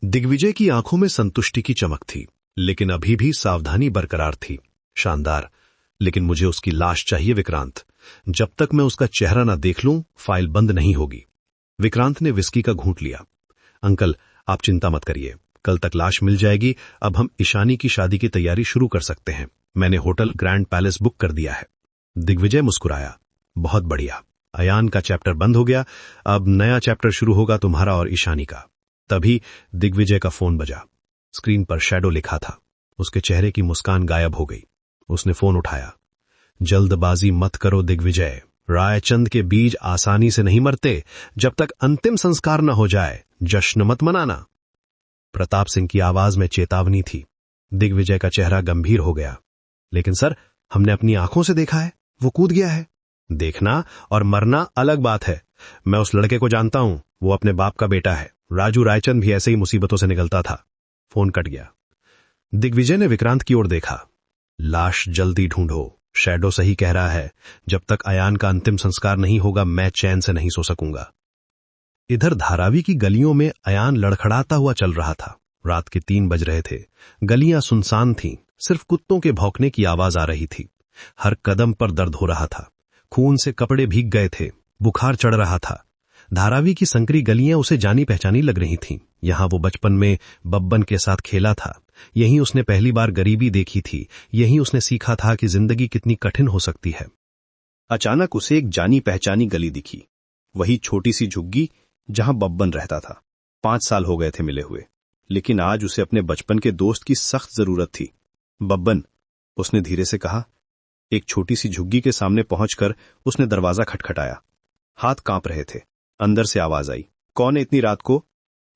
दिग्विजय की आंखों में संतुष्टि की चमक थी, लेकिन अभी भी सावधानी बरकरार थी। शानदार, लेकिन मुझे उसकी लाश चाहिए विक्रांत। जब तक मैं उसका चेहरा ना देख लूं, फाइल बंद नहीं होगी। विक्रांत ने विस्की का घूंट लिया। अंकल, आप चिंता मत करिए, कल तक लाश मिल जाएगी। अब हम ईशानी की शादी की तैयारी शुरू कर सकते हैं। मैंने होटल ग्रैंड पैलेस बुक कर दिया है। दिग्विजय मुस्कुराया। बहुत बढ़िया, अयान का चैप्टर बंद हो गया। अब नया चैप्टर शुरू होगा तुम्हारा और ईशानी का। तभी दिग्विजय का फोन बजा। स्क्रीन पर शैडो लिखा था। उसके चेहरे की मुस्कान गायब हो गई। उसने फोन उठाया। जल्दबाजी मत करो दिग्विजय, रायचंद के बीज आसानी से नहीं मरते। जब तक अंतिम संस्कार न हो जाए, जश्न मत मनाना। प्रताप सिंह की आवाज में चेतावनी थी। दिग्विजय का चेहरा गंभीर हो गया। लेकिन सर, हमने अपनी आंखों से देखा है, वो कूद गया है। देखना और मरना अलग बात है। मैं उस लड़के को जानता हूं, वो अपने बाप का बेटा है। राजू रायचंद भी ऐसे ही मुसीबतों से निकलता था। फोन कट गया। दिग्विजय ने विक्रांत की ओर देखा। लाश जल्दी ढूंढो, शैडो सही कह रहा है, जब तक अयान का अंतिम संस्कार नहीं होगा मैं चैन से नहीं सो सकूंगा। इधर धारावी की गलियों में अयान लड़खड़ाता हुआ चल रहा था। रात के 3 बज रहे थे। गलियां सुनसान थीं, सिर्फ कुत्तों के भौंकने की आवाज आ रही थी। हर कदम पर दर्द हो रहा था। खून से कपड़े भीग गए थे, बुखार चढ़ रहा था। धारावी की संकरी गलियां उसे जानी पहचानी लग रही थीं। यहां वो बचपन में बब्बन के साथ खेला था। यहीं उसने पहली बार गरीबी देखी थी। यहीं उसने सीखा था कि जिंदगी कितनी कठिन हो सकती है। अचानक उसे एक जानी पहचानी गली दिखी। वही छोटी सी झुग्गी जहां बब्बन रहता था। 5 साल हो गए थे मिले हुए, लेकिन आज उसे अपने बचपन के दोस्त की सख्त जरूरत थी। बब्बन, उसने धीरे से कहा। एक छोटी सी झुग्गी के सामने पहुंचकर उसने दरवाजा खटखटाया। हाथ कांप रहे थे। अंदर से आवाज आई, कौन है इतनी रात को?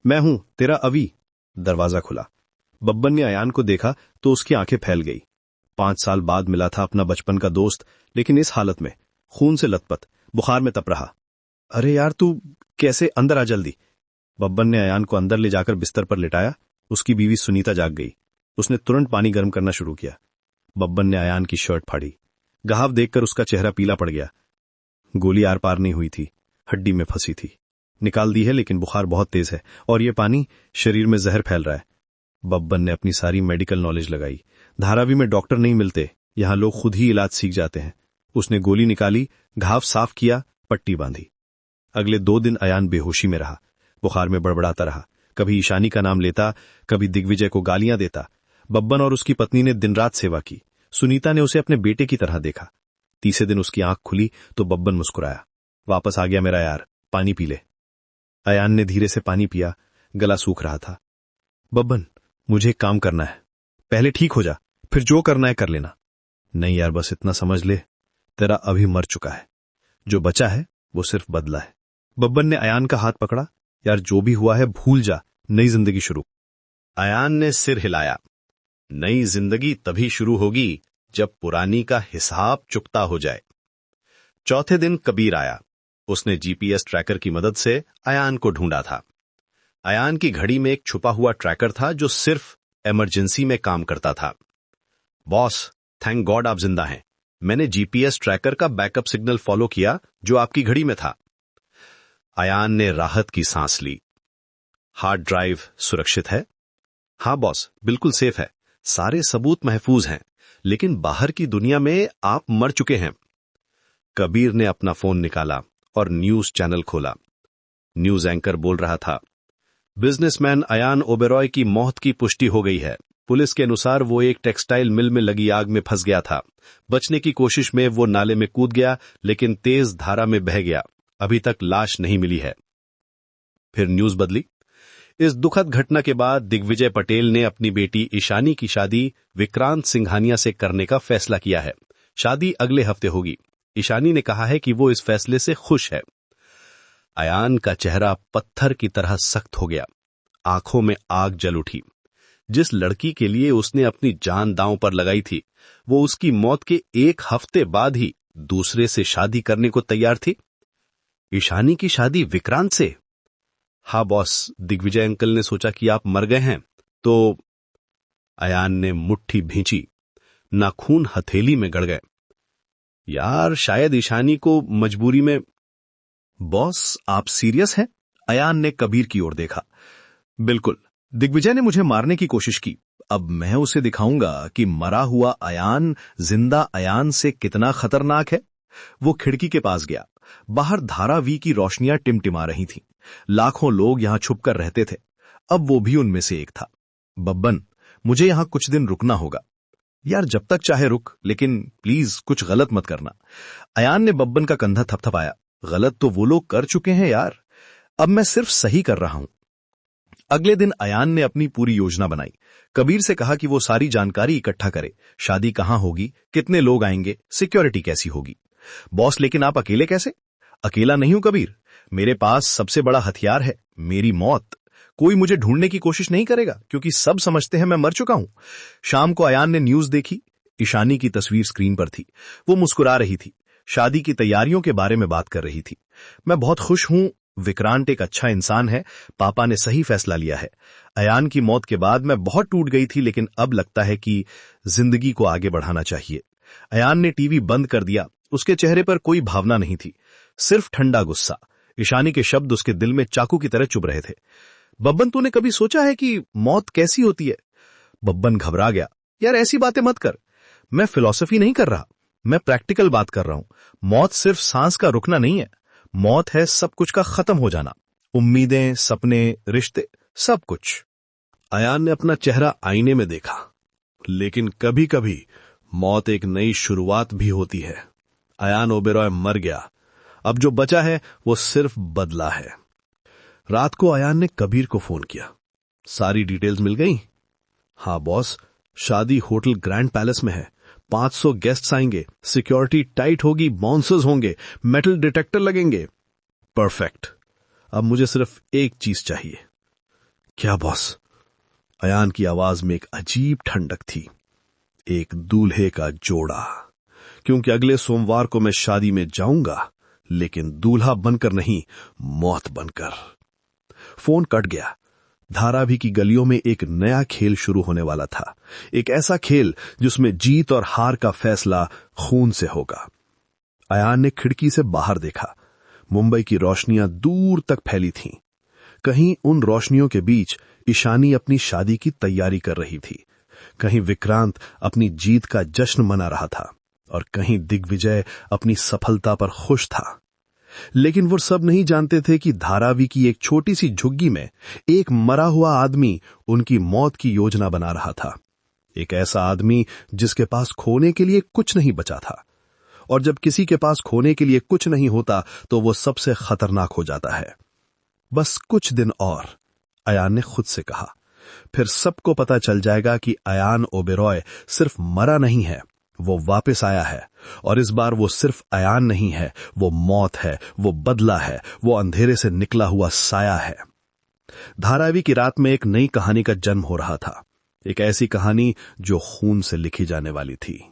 मैं हूं, तेरा अवी। दरवाजा खुला। बब्बन ने अयान को देखा तो उसकी आंखें फैल गई। 5 साल बाद मिला था अपना बचपन का दोस्त, लेकिन इस हालत में, खून से लथपथ, बुखार में तप रहा। अरे यार, तू कैसे? अंदर आ जल्दी। बब्बन ने अयान को अंदर ले जाकर बिस्तर पर लिटाया। उसकी बीवी सुनीता जाग गई। उसने तुरंत पानी गर्म करना शुरू किया। बब्बन ने अयान की शर्ट फाड़ी। घाव देखकर उसका चेहरा पीला पड़ गया। गोली आर पार नहीं हुई थी, हड्डी में फंसी थी। निकाल दी है, लेकिन बुखार बहुत तेज है और ये पानी शरीर में जहर फैल रहा है। बब्बन ने अपनी सारी मेडिकल नॉलेज लगाई। धारावी में डॉक्टर नहीं मिलते, यहां लोग खुद ही इलाज सीख जाते हैं। उसने गोली निकाली, घाव साफ किया, पट्टी बांधी। अगले 2 दिन अयान बेहोशी में रहा। बुखार में बड़बड़ाता रहा। कभी ईशानी का नाम लेता, कभी दिग्विजय को गालियां देता। बब्बन और उसकी पत्नी ने दिन रात सेवा की। सुनीता ने उसे अपने बेटे की तरह देखा। तीसरे दिन उसकी आंख खुली तो बब्बन मुस्कुराया। वापस आ गया मेरा यार, पानी पी ले। अयान ने धीरे से पानी पिया। गला सूख रहा था। बब्बन, मुझे एक काम करना है। पहले ठीक हो जा, फिर जो करना है कर लेना। नहीं यार, बस इतना समझ ले, तेरा अभी मर चुका है। जो बचा है वो सिर्फ बदला है। बब्बन ने अयान का हाथ पकड़ा। यार, जो भी हुआ है भूल जा, नई जिंदगी शुरू। अयान ने सिर हिलाया। नई जिंदगी तभी शुरू होगी जब पुरानी का हिसाब चुकता हो जाए। चौथे दिन कबीर आया। उसने जीपीएस ट्रैकर की मदद से अयान को ढूंढा था। अयान की घड़ी में एक छुपा हुआ ट्रैकर था जो सिर्फ इमरजेंसी में काम करता था। बॉस, थैंक गॉड आप जिंदा हैं। मैंने जीपीएस ट्रैकर का बैकअप सिग्नल फॉलो किया जो आपकी घड़ी में था। अयान ने राहत की सांस ली। हार्ड ड्राइव सुरक्षित है? हां बॉस, बिल्कुल सेफ है। सारे सबूत महफूज हैं, लेकिन बाहर की दुनिया में आप मर चुके हैं। कबीर ने अपना फोन निकाला और न्यूज चैनल खोला। न्यूज एंकर बोल रहा था, बिजनेसमैन अयान ओबेरॉय की मौत की पुष्टि हो गई है। पुलिस के अनुसार वो एक टेक्सटाइल मिल में लगी आग में फंस गया था। बचने की कोशिश में वो नाले में कूद गया, लेकिन तेज धारा में बह गया। अभी तक लाश नहीं मिली है। फिर न्यूज बदली। इस दुखद घटना के बाद दिग्विजय पटेल ने अपनी बेटी ईशानी की शादी विक्रांत सिंघानिया से करने का फैसला किया है। शादी अगले हफ्ते होगी। ईशानी ने कहा है कि वो इस फैसले से खुश है। अयान का चेहरा पत्थर की तरह सख्त हो गया। आंखों में आग जल उठी। जिस लड़की के लिए उसने अपनी जान दांव पर लगाई थी, वो उसकी मौत के 1 हफ्ते बाद ही दूसरे से शादी करने को तैयार थी। ईशानी की शादी विक्रांत से? हाँ बॉस, दिग्विजय अंकल ने सोचा कि आप मर गए हैं तो। अयान ने मुट्ठी भींची। नाखून हथेली में गड़ गए। यार, शायद ईशानी को मजबूरी में। बॉस, आप सीरियस हैं? अयान ने कबीर की ओर देखा। बिल्कुल। दिग्विजय ने मुझे मारने की कोशिश की। अब मैं उसे दिखाऊंगा कि मरा हुआ अयान जिंदा अयान से कितना खतरनाक है। वो खिड़की के पास गया। बाहर धारावी की रोशनियां टिमटिमा रही थीं। लाखों लोग यहां छुपकर रहते थे। अब वो भी उनमें से एक था। बब्बन, मुझे यहां कुछ दिन रुकना होगा। यार, जब तक चाहे रुक, लेकिन प्लीज कुछ गलत मत करना। अयान ने बब्बन का कंधा थपथपाया। गलत तो वो लोग कर चुके हैं यार, अब मैं सिर्फ सही कर रहा हूं। अगले दिन अयान ने अपनी पूरी योजना बनाई। कबीर से कहा कि वो सारी जानकारी इकट्ठा करे। शादी कहां होगी, कितने लोग आएंगे, सिक्योरिटी कैसी होगी। बॉस, लेकिन आप अकेले कैसे? अकेला नहीं हूं कबीर, मेरे पास सबसे बड़ा हथियार है, मेरी मौत। कोई मुझे ढूंढने की कोशिश नहीं करेगा, क्योंकि सब समझते हैं मैं मर चुका हूं। शाम को अयान ने न्यूज देखी। ईशानी की तस्वीर स्क्रीन पर थी। वो मुस्कुरा रही थी। शादी की तैयारियों के बारे में बात कर रही थी। मैं बहुत खुश हूं, विक्रांत एक अच्छा इंसान है, पापा ने सही फैसला लिया है। अयान की मौत के बाद मैं बहुत टूट गई थी, लेकिन अब लगता है कि जिंदगी को आगे बढ़ाना चाहिए। अयान ने टीवी बंद कर दिया। उसके चेहरे पर कोई भावना नहीं थी, सिर्फ ठंडा गुस्सा। ईशानी के शब्द उसके दिल में चाकू की तरह चुभ रहे थे। बब्बन, तूने कभी सोचा है कि मौत कैसी होती है? बब्बन घबरा गया। यार ऐसी बातें मत कर। मैं फिलॉसफी नहीं कर रहा, मैं प्रैक्टिकल बात कर रहा हूं। मौत सिर्फ सांस का रुकना नहीं है, मौत है सब कुछ का खत्म हो जाना। उम्मीदें, सपने, रिश्ते, सब कुछ। अयान ने अपना चेहरा आईने में देखा। लेकिन कभी कभी मौत एक नई शुरुआत भी होती है। अयान ओबेरॉय मर गया, अब जो बचा है वो सिर्फ बदला है। रात को अयान ने कबीर को फोन किया। सारी डिटेल्स मिल गई? हाँ बॉस, शादी होटल ग्रैंड पैलेस में है, 500 गेस्ट्स आएंगे, सिक्योरिटी टाइट होगी, बाउंसर्स होंगे, मेटल डिटेक्टर लगेंगे। परफेक्ट। अब मुझे सिर्फ एक चीज चाहिए। क्या बॉस? अयान की आवाज में एक अजीब ठंडक थी। एक दूल्हे का जोड़ा। क्योंकि अगले सोमवार को मैं शादी में जाऊंगा, लेकिन दूल्हा बनकर नहीं, मौत बनकर। फोन कट गया। धारावी की गलियों में एक नया खेल शुरू होने वाला था। एक ऐसा खेल जिसमें जीत और हार का फैसला खून से होगा। अयान ने खिड़की से बाहर देखा। मुंबई की रोशनियां दूर तक फैली थीं। कहीं उन रोशनियों के बीच ईशानी अपनी शादी की तैयारी कर रही थी, कहीं विक्रांत अपनी जीत का जश्न मना रहा था, और कहीं दिग्विजय अपनी सफलता पर खुश था। लेकिन वो सब नहीं जानते थे कि धारावी की एक छोटी सी झुग्गी में एक मरा हुआ आदमी उनकी मौत की योजना बना रहा था। एक ऐसा आदमी जिसके पास खोने के लिए कुछ नहीं बचा था। और जब किसी के पास खोने के लिए कुछ नहीं होता तो वो सबसे खतरनाक हो जाता है। बस कुछ दिन और, अयान ने खुद से कहा। फिर सबको पता चल जाएगा कि अयान ओबेरॉय सिर्फ मरा नहीं है, वो वापस आया है। और इस बार वो सिर्फ अयान नहीं है, वो मौत है, वो बदला है, वो अंधेरे से निकला हुआ साया है। धारावी की रात में एक नई कहानी का जन्म हो रहा था। एक ऐसी कहानी जो खून से लिखी जाने वाली थी।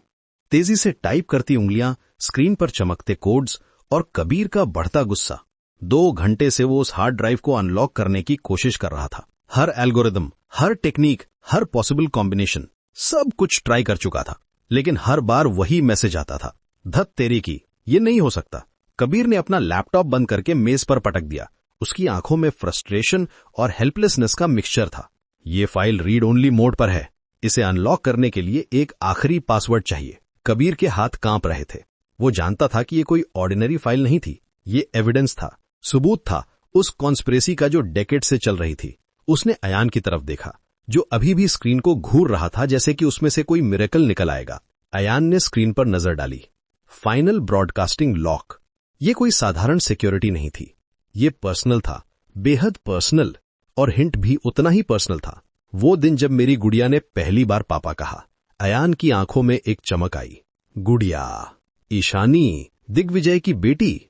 तेजी से टाइप करती उंगलियां, स्क्रीन पर चमकते कोड्स और कबीर का बढ़ता गुस्सा। 2 घंटे से वो उस हार्ड ड्राइव को अनलॉक करने की कोशिश कर रहा था। हर एल्गोरिदम, हर टेक्निक, हर पॉसिबल कॉम्बिनेशन, सब कुछ ट्राई कर चुका था, लेकिन हर बार वही मैसेज आता था, धत तेरी की, ये नहीं हो सकता। कबीर ने अपना लैपटॉप बंद करके मेज पर पटक दिया। उसकी आंखों में फ्रस्ट्रेशन और हेल्पलेसनेस का मिक्सचर था। ये फाइल रीड ओनली मोड पर है, इसे अनलॉक करने के लिए एक आखिरी पासवर्ड चाहिए। कबीर के हाथ कांप रहे थे। वो जानता था कि ये कोई ऑर्डिनरी फाइल नहीं थी, ये एविडेंस था, सबूत था उस कॉन्स्पिरेसी का जो डेकेड से चल रही थी। उसने अयान की तरफ देखा, जो अभी भी स्क्रीन को घूर रहा था, जैसे कि उसमें से कोई मिरेकल निकल आएगा। अयान ने स्क्रीन पर नजर डाली। Final broadcasting lock. ये कोई साधारण सिक्योरिटी नहीं थी, ये पर्सनल था, बेहद पर्सनल, और हिंट भी उतना ही पर्सनल था। वो दिन जब मेरी गुड़िया ने पहली बार पापा कहा। अयान की आंखों में एक चमक आई। गुड़िया, ईशानी, दिग्विजय की बेटी।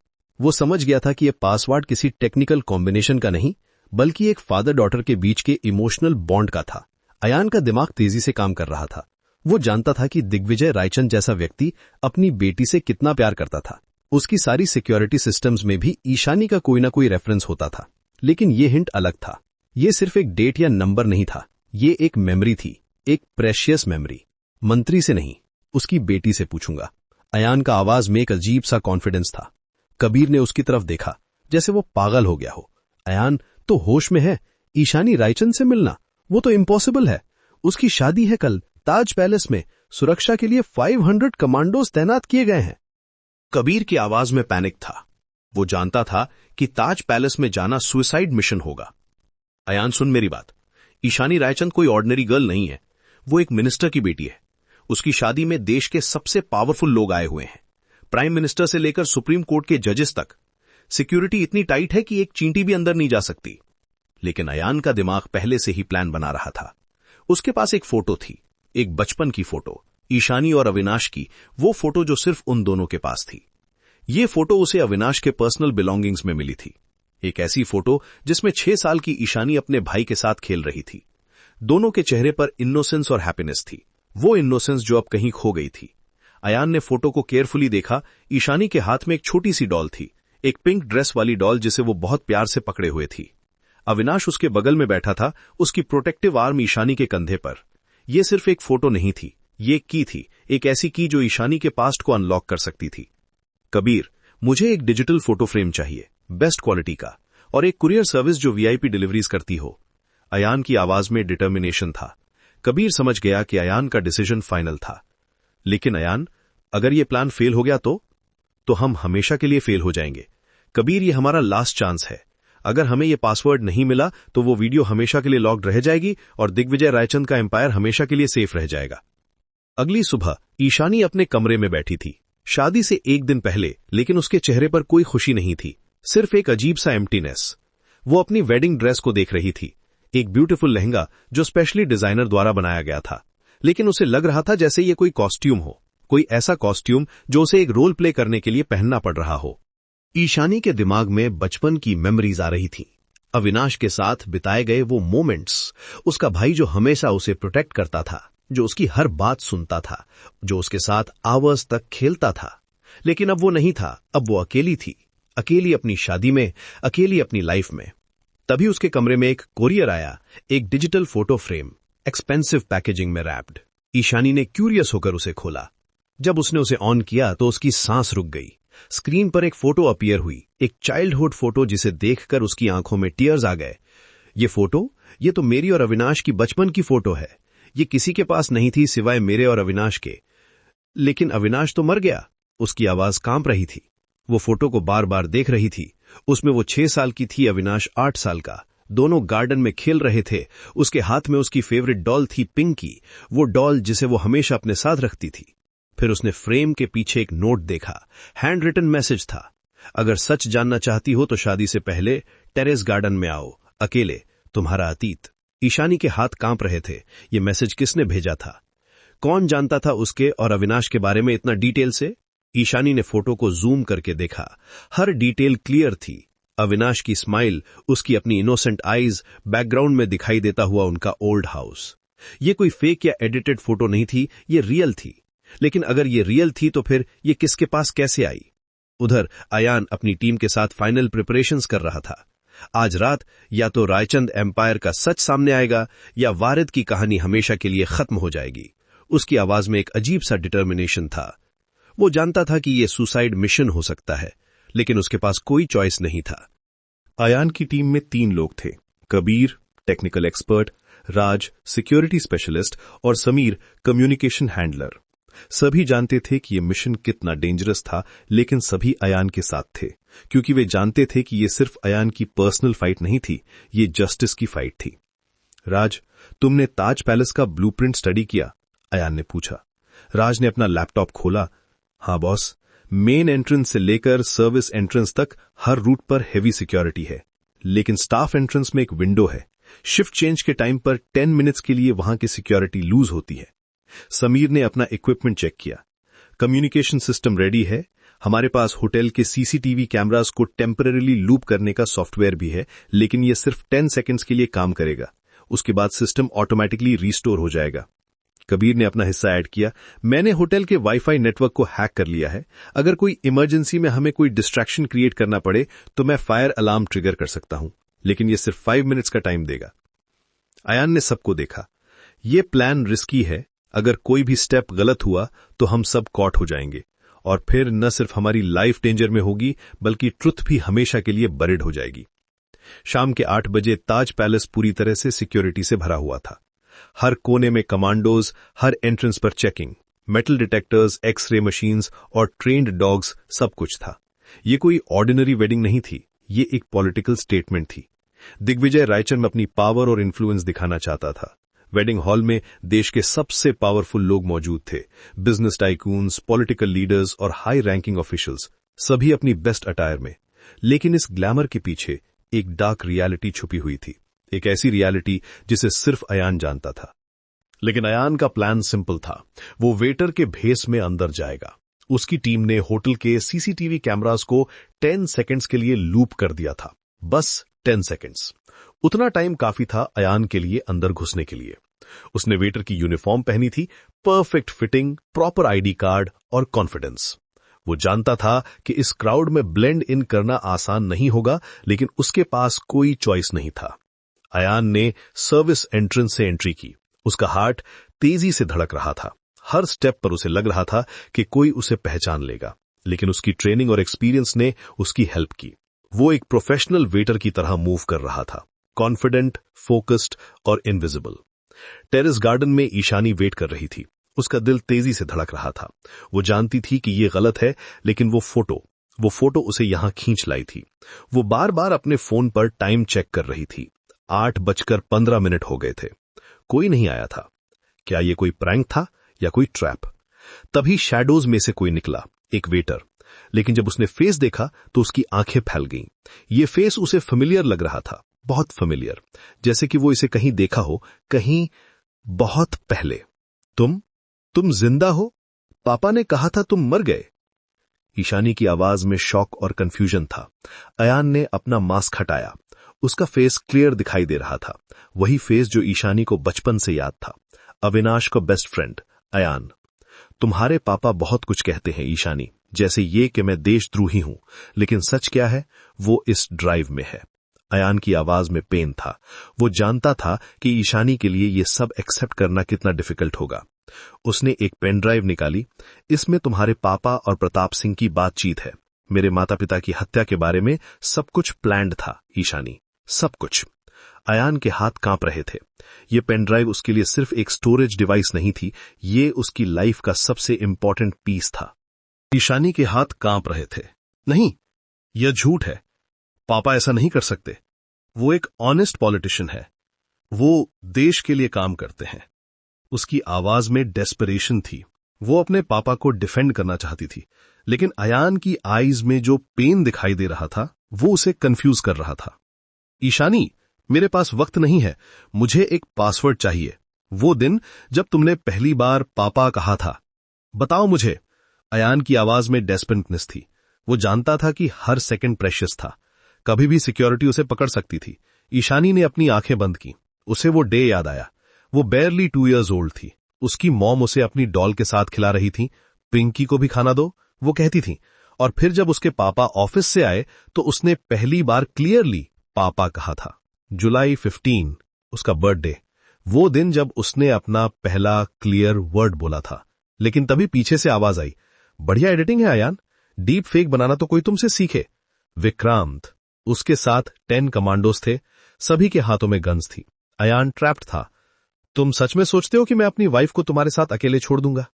वो समझ गया था कि यह पासवर्ड किसी टेक्निकल कॉम्बिनेशन का नहीं, बल्कि एक फादर डॉटर के बीच के इमोशनल बॉन्ड का था। अयान का दिमाग तेजी से काम कर रहा था। वो जानता था कि दिग्विजय रायचंद जैसा व्यक्ति अपनी बेटी से कितना प्यार करता था। उसकी सारी सिक्योरिटी सिस्टम्स में भी ईशानी का कोई ना कोई रेफरेंस होता था। लेकिन ये हिंट अलग था। ये सिर्फ एक डेट या नंबर नहीं था, ये एक मेमोरी थी, एक प्रेशियस मेमोरी। मंत्री से नहीं, उसकी बेटी से पूछूंगा। अयान का आवाज में एक अजीब सा कॉन्फिडेंस था। कबीर ने उसकी तरफ देखा, जैसे वो पागल हो गया हो। अयान तो होश में है, ईशानी रायचंद से मिलना, वो तो इम्पॉसिबल है। उसकी शादी है कल ताज पैलेस में, सुरक्षा के लिए 500 कमांडोज तैनात किए गए हैं। कबीर की आवाज में पैनिक था। वो जानता था कि ताज पैलेस में जाना सुसाइड मिशन होगा। अयान, सुन मेरी बात। ईशानी रायचंद कोई ऑर्डिनरी गर्ल नहीं है, वो एक मिनिस्टर की बेटी है। उसकी शादी में देश के सबसे पावरफुल लोग आए हुए हैं, प्राइम मिनिस्टर से लेकर सुप्रीम कोर्ट के जजेस तक। सिक्योरिटी इतनी टाइट है कि एक चींटी भी अंदर नहीं जा सकती। लेकिन अयान का दिमाग पहले से ही प्लान बना रहा था। उसके पास एक फोटो थी, एक बचपन की फोटो, ईशानी और अविनाश की, वो फोटो जो सिर्फ उन दोनों के पास थी। ये फोटो उसे अविनाश के पर्सनल बिलोंगिंग्स में मिली थी। एक ऐसी फोटो जिसमें 6 साल की ईशानी अपने भाई के साथ खेल रही थी। दोनों के चेहरे पर इनोसेंस और हैप्पीनेस थी, वो इनोसेंस जो अब कहीं खो गई थी। अयान ने फोटो को केयरफुली देखा। ईशानी के हाथ में एक छोटी सी डॉल थी, एक पिंक ड्रेस वाली डॉल जिसे वो बहुत प्यार से पकड़े हुए थी। अविनाश उसके बगल में बैठा था, उसकी प्रोटेक्टिव आर्म ईशानी के कंधे पर। यह सिर्फ एक फोटो नहीं थी, ये एक की थी, एक ऐसी की जो ईशानी के पास्ट को अनलॉक कर सकती थी। कबीर, मुझे एक डिजिटल फोटो फ्रेम चाहिए, बेस्ट क्वालिटी का, और एक कुरियर सर्विस जो वीआईपी डिलीवरीज करती हो। अयान की आवाज में डिटर्मिनेशन था। कबीर समझ गया कि अयान का डिसीजन फाइनल था। लेकिन अयान, अगर ये प्लान फेल हो गया तो हम हमेशा के लिए फेल हो जाएंगे। कबीर, ये हमारा लास्ट चांस है। अगर हमें ये पासवर्ड नहीं मिला तो वो वीडियो हमेशा के लिए लॉक्ड रह जाएगी और दिग्विजय रायचंद का एम्पायर हमेशा के लिए सेफ रह जाएगा। अगली सुबह ईशानी अपने कमरे में बैठी थी, शादी से एक दिन पहले, लेकिन उसके चेहरे पर कोई खुशी नहीं थी, सिर्फ एक अजीब सा एम्प्टीनेस। वो अपनी वेडिंग ड्रेस को देख रही थी, एक ब्यूटीफुल लहंगा जो स्पेशली डिजाइनर द्वारा बनाया गया था, लेकिन उसे लग रहा था जैसे ये कोई कॉस्ट्यूम हो, कोई ऐसा कॉस्ट्यूम जो उसे एक रोल प्ले करने के लिए पहनना पड़ रहा हो। ईशानी के दिमाग में बचपन की मेमोरीज आ रही थी, अविनाश के साथ बिताए गए वो मोमेंट्स, उसका भाई जो हमेशा उसे प्रोटेक्ट करता था, जो उसकी हर बात सुनता था, जो उसके साथ आवर्स तक खेलता था। लेकिन अब वो नहीं था, अब वो अकेली थी, अकेली अपनी शादी में, अकेली अपनी लाइफ में। तभी उसके कमरे में एक कोरियर आया, एक digital photo frame, expensive packaging में रैप्ड। ईशानी ने क्यूरियस होकर उसे खोला। जब उसने उसे ऑन किया तो उसकी सांस रुक गई। स्क्रीन पर एक फोटो अपीयर हुई, एक चाइल्डहुड फोटो जिसे देखकर उसकी आंखों में टीयर्स आ गए। ये फोटो, ये तो मेरी और अविनाश की बचपन की फोटो है। ये किसी के पास नहीं थी सिवाय मेरे और अविनाश के। लेकिन अविनाश तो मर गया। उसकी आवाज कांप रही थी। वो फोटो को बार बार देख रही थी। उसमें वो 6 साल की थी, अविनाश 8 साल का। दोनों गार्डन में खेल रहे थे। उसके हाथ में उसकी फेवरेट डॉल थी, पिंकी, वो डॉल जिसे वो हमेशा अपने साथ रखती थी। फिर उसने फ्रेम के पीछे एक नोट देखा, हैंड रिटन मैसेज था। अगर सच जानना चाहती हो तो शादी से पहले टेरेस गार्डन में आओ, अकेले, तुम्हारा अतीत। ईशानी के हाथ कांप रहे थे। ये मैसेज किसने भेजा था? कौन जानता था उसके और अविनाश के बारे में इतना डिटेल से? ईशानी ने फोटो को जूम करके देखा। हर डिटेल क्लियर थी। अविनाश की स्माइल, उसकी अपनी इनोसेंट आईज, बैकग्राउंड में दिखाई देता हुआ उनका ओल्ड हाउस। ये कोई फेक या एडिटेड फोटो नहीं थी, ये रियल थी। लेकिन अगर ये रियल थी तो फिर ये किसके पास कैसे आई? उधर अयान अपनी टीम के साथ फाइनल प्रिपरेशंस कर रहा था। आज रात या तो रायचंद एम्पायर का सच सामने आएगा या वारिद की कहानी हमेशा के लिए खत्म हो जाएगी। उसकी आवाज में एक अजीब सा डिटर्मिनेशन था। वो जानता था कि यह सुसाइड मिशन हो सकता है, लेकिन उसके पास कोई चॉइस नहीं था। अयान की टीम में 3 लोग थे, कबीर टेक्निकल एक्सपर्ट, राज सिक्योरिटी स्पेशलिस्ट और समीर कम्युनिकेशन हैंडलर। सभी जानते थे कि यह मिशन कितना डेंजरस था, लेकिन सभी अयान के साथ थे, क्योंकि वे जानते थे कि यह सिर्फ अयान की पर्सनल फाइट नहीं थी, ये जस्टिस की फाइट थी। राज, तुमने ताज पैलेस का ब्लूप्रिंट स्टडी किया? अयान ने पूछा। राज ने अपना लैपटॉप खोला। हाँ बॉस, मेन एंट्रेंस से लेकर सर्विस एंट्रेंस तक हर रूट पर हेवी सिक्योरिटी है, लेकिन स्टाफ एंट्रेंस में एक विंडो है। शिफ्ट चेंज के टाइम पर 10 मिनट्स के लिए वहां की सिक्योरिटी लूज होती है। समीर ने अपना इक्विपमेंट चेक किया। कम्युनिकेशन सिस्टम रेडी है। हमारे पास होटल के सीसीटीवी कैमरास को टेम्पररीली लूप करने का सॉफ्टवेयर भी है, लेकिन यह सिर्फ 10 सेकेंड्स के लिए काम करेगा। उसके बाद सिस्टम ऑटोमेटिकली रिस्टोर हो जाएगा। कबीर ने अपना हिस्सा ऐड किया। मैंने होटल के वाईफाई नेटवर्क को हैक कर लिया है। अगर कोई इमरजेंसी में हमें कोई डिस्ट्रैक्शन क्रिएट करना पड़े तो मैं फायर अलार्म ट्रिगर कर सकता हूं, लेकिन यह सिर्फ 5 मिनट्स का टाइम देगा। अयान ने सबको देखा। यह प्लान रिस्की है। अगर कोई भी स्टेप गलत हुआ तो हम सब कॉट हो जाएंगे, और फिर न सिर्फ हमारी लाइफ डेंजर में होगी, बल्कि ट्रुथ भी हमेशा के लिए बरिड हो जाएगी। शाम के 8 बजे ताज पैलेस पूरी तरह से सिक्योरिटी से भरा हुआ था। हर कोने में कमांडोज, हर एंट्रेंस पर checking, metal detectors, x-ray machines और ट्रेन्ड डॉग्स, सब कुछ था। ये कोई ऑर्डिनरी वेडिंग नहीं थी, ये एक पॉलिटिकल स्टेटमेंट थी। दिग्विजय रायचंद अपनी पावर और इन्फ्लुएंस दिखाना चाहता था। वेडिंग हॉल में देश के सबसे पावरफुल लोग मौजूद थे, बिजनेस टाइकून्स, पॉलिटिकल लीडर्स और हाई रैंकिंग ऑफिशियल्स, सभी अपनी बेस्ट अटायर में। लेकिन इस ग्लैमर के पीछे एक डार्क रियलिटी छुपी हुई थी, एक ऐसी रियलिटी जिसे सिर्फ अयान जानता था। लेकिन अयान का प्लान सिंपल था। वो वेटर के भेस में अंदर जाएगा। उसकी टीम ने होटल के सीसीटीवी कैमरास को 10 सेकेंड्स के लिए लूप कर दिया था। बस 10 सेकेंड्स। उतना टाइम काफी था अयान के लिए अंदर घुसने के लिए। उसने वेटर की यूनिफॉर्म पहनी थी, perfect fitting, proper ID card और कॉन्फिडेंस। वो जानता था कि इस क्राउड में ब्लेंड इन करना आसान नहीं होगा, लेकिन उसके पास कोई चॉइस नहीं था। अयान ने सर्विस एंट्रेंस से एंट्री की। उसका हार्ट तेजी से धड़क रहा था। हर स्टेप पर उसे लग रहा था कि कोई उसे पहचान लेगा, लेकिन उसकी ट्रेनिंग और एक्सपीरियंस ने उसकी हेल्प की। वो एक प्रोफेशनल वेटर की तरह मूव कर रहा था, कॉन्फिडेंट, फोकस्ड और इनविजिबल। टेरेस गार्डन में ईशानी वेट कर रही थी। उसका दिल तेजी से धड़क रहा था। वो जानती थी कि ये गलत है, लेकिन वो फोटो उसे यहां खींच लाई थी। वो बार बार अपने फोन पर टाइम चेक कर रही थी। 8:15 हो गए थे। कोई नहीं आया था। क्या ये कोई प्रैंक था या कोई ट्रैप? तभी शैडोज में से कोई निकला, एक वेटर। लेकिन जब उसने फेस देखा तो उसकी आंखें फैल गईं। ये फेस उसे फेमिलियर लग रहा था, बहुत फेमिलियर, जैसे कि वो इसे कहीं देखा हो, कहीं बहुत पहले। तुम जिंदा हो? पापा ने कहा था तुम मर गए। ईशानी की आवाज में शॉक और कंफ्यूजन था। अयान ने अपना मास्क हटाया। उसका फेस क्लियर दिखाई दे रहा था, वही फेस जो ईशानी को बचपन से याद था। अविनाश का बेस्ट फ्रेंड अयान। तुम्हारे पापा बहुत कुछ कहते हैं ईशानी, जैसे ये कि मैं देशद्रोही हूं, लेकिन सच क्या है वो इस ड्राइव में है। अयान की आवाज में पेन था। वो जानता था कि ईशानी के लिए ये सब एक्सेप्ट करना कितना डिफिकल्ट होगा। उसने एक पेन ड्राइव निकाली। इसमें तुम्हारे पापा और प्रताप सिंह की बातचीत है। मेरे माता पिता की हत्या के बारे में सब कुछ प्लान्ड था ईशानी, सब कुछ। अयान के हाथ कांप रहे थे। ये पेन ड्राइव उसके लिए सिर्फ एक स्टोरेज डिवाइस नहीं थी, ये उसकी लाइफ का सबसे इंपॉर्टेंट पीस था। ईशानी के हाथ कांप रहे थे। नहीं, यह झूठ है। पापा ऐसा नहीं कर सकते। वो एक ऑनेस्ट पॉलिटिशियन है। वो देश के लिए काम करते हैं। उसकी आवाज में डेस्परेशन थी। वो अपने पापा को डिफेंड करना चाहती थी, लेकिन अयान की आईज में जो पेन दिखाई दे रहा था वो उसे कंफ्यूज कर रहा था। ईशानी, मेरे पास वक्त नहीं है। मुझे एक पासवर्ड चाहिए। वो दिन जब तुमने पहली बार पापा कहा था, बताओ मुझे। अयान की आवाज में डेस्परेटनेस थी। वो जानता था कि हर सेकंड प्रेशियस था। कभी भी सिक्योरिटी उसे पकड़ सकती थी। ईशानी ने अपनी आंखें बंद की। उसे वो डे याद आया। वो बेयरली 2 years ओल्ड थी। उसकी मॉम उसे अपनी डॉल के साथ खिला रही थी। पिंकी को भी खाना दो, वो कहती थी। और फिर जब उसके पापा ऑफिस से आए तो उसने पहली बार क्लियरली पापा कहा था। जुलाई 15, उसका बर्थडे, वो दिन जब उसने अपना पहला क्लियर वर्ड बोला था। लेकिन तभी पीछे से आवाज आई, बढ़िया एडिटिंग है अयान, डीप फेक बनाना तो कोई तुमसे सीखे। विक्रांत, उसके साथ 10 कमांडोज थे, सभी के हाथों में गन्स थी। अयान ट्रैप्ड था। तुम सच में सोचते हो कि मैं अपनी वाइफ को तुम्हारे साथ अकेले छोड़ दूंगा?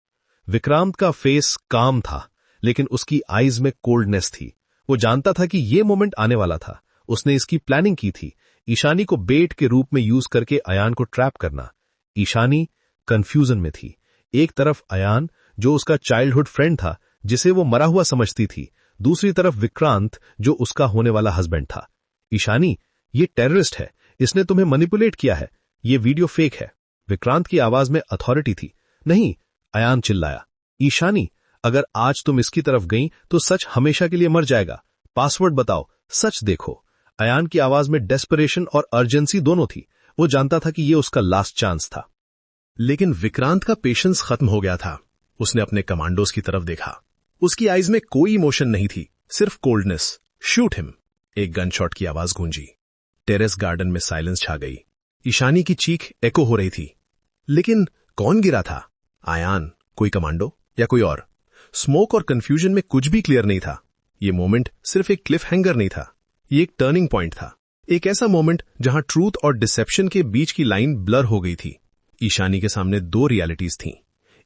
विक्रांत का फेस काम था, लेकिन उसकी आईज में कोल्डनेस थी। वो जानता था कि ये मोमेंट आने वाला था। उसने इसकी प्लानिंग की थी, ईशानी को बेट के रूप में यूज करके अयान को ट्रैप करना। ईशानी कंफ्यूजन में थी। एक तरफ अयान, जो उसका चाइल्डहुड फ्रेंड था, जिसे वो मरा हुआ समझती थी। दूसरी तरफ विक्रांत, जो उसका होने वाला हस्बैंड था। ईशानी, ये टेररिस्ट है। इसने तुम्हें मैनिपुलेट किया है। ये वीडियो फेक है। विक्रांत की आवाज में अथॉरिटी थी। नहीं, अयान चिल्लाया। ईशानी, अगर आज तुम इसकी तरफ गई तो सच हमेशा के लिए मर जाएगा। पासवर्ड बताओ, सच देखो। अयान की आवाज में डेस्परेशन और अर्जेंसी दोनों थी। वो जानता था कि ये उसका लास्ट चांस था। लेकिन विक्रांत का पेशेंस खत्म हो गया था। उसने अपने कमांडोज की तरफ देखा। उसकी आईज में कोई इमोशन नहीं थी, सिर्फ कोल्डनेस। Shoot him. एक गन शॉट की आवाज गूंजी। टेरेस गार्डन में साइलेंस छा गई। ईशानी की चीख एको हो रही थी। लेकिन कौन गिरा था? अयान, कोई कमांडो या कोई और? स्मोक और कंफ्यूजन में कुछ भी क्लियर नहीं था। ये मोमेंट सिर्फ एक क्लिफ हैंगर नहीं था, ये एक टर्निंग पॉइंट था। एक ऐसा मोमेंट जहां ट्रूथ और डिसेप्शन के बीच की लाइन ब्लर हो गई थी। ईशानी के सामने 2 रियलिटीज थीं।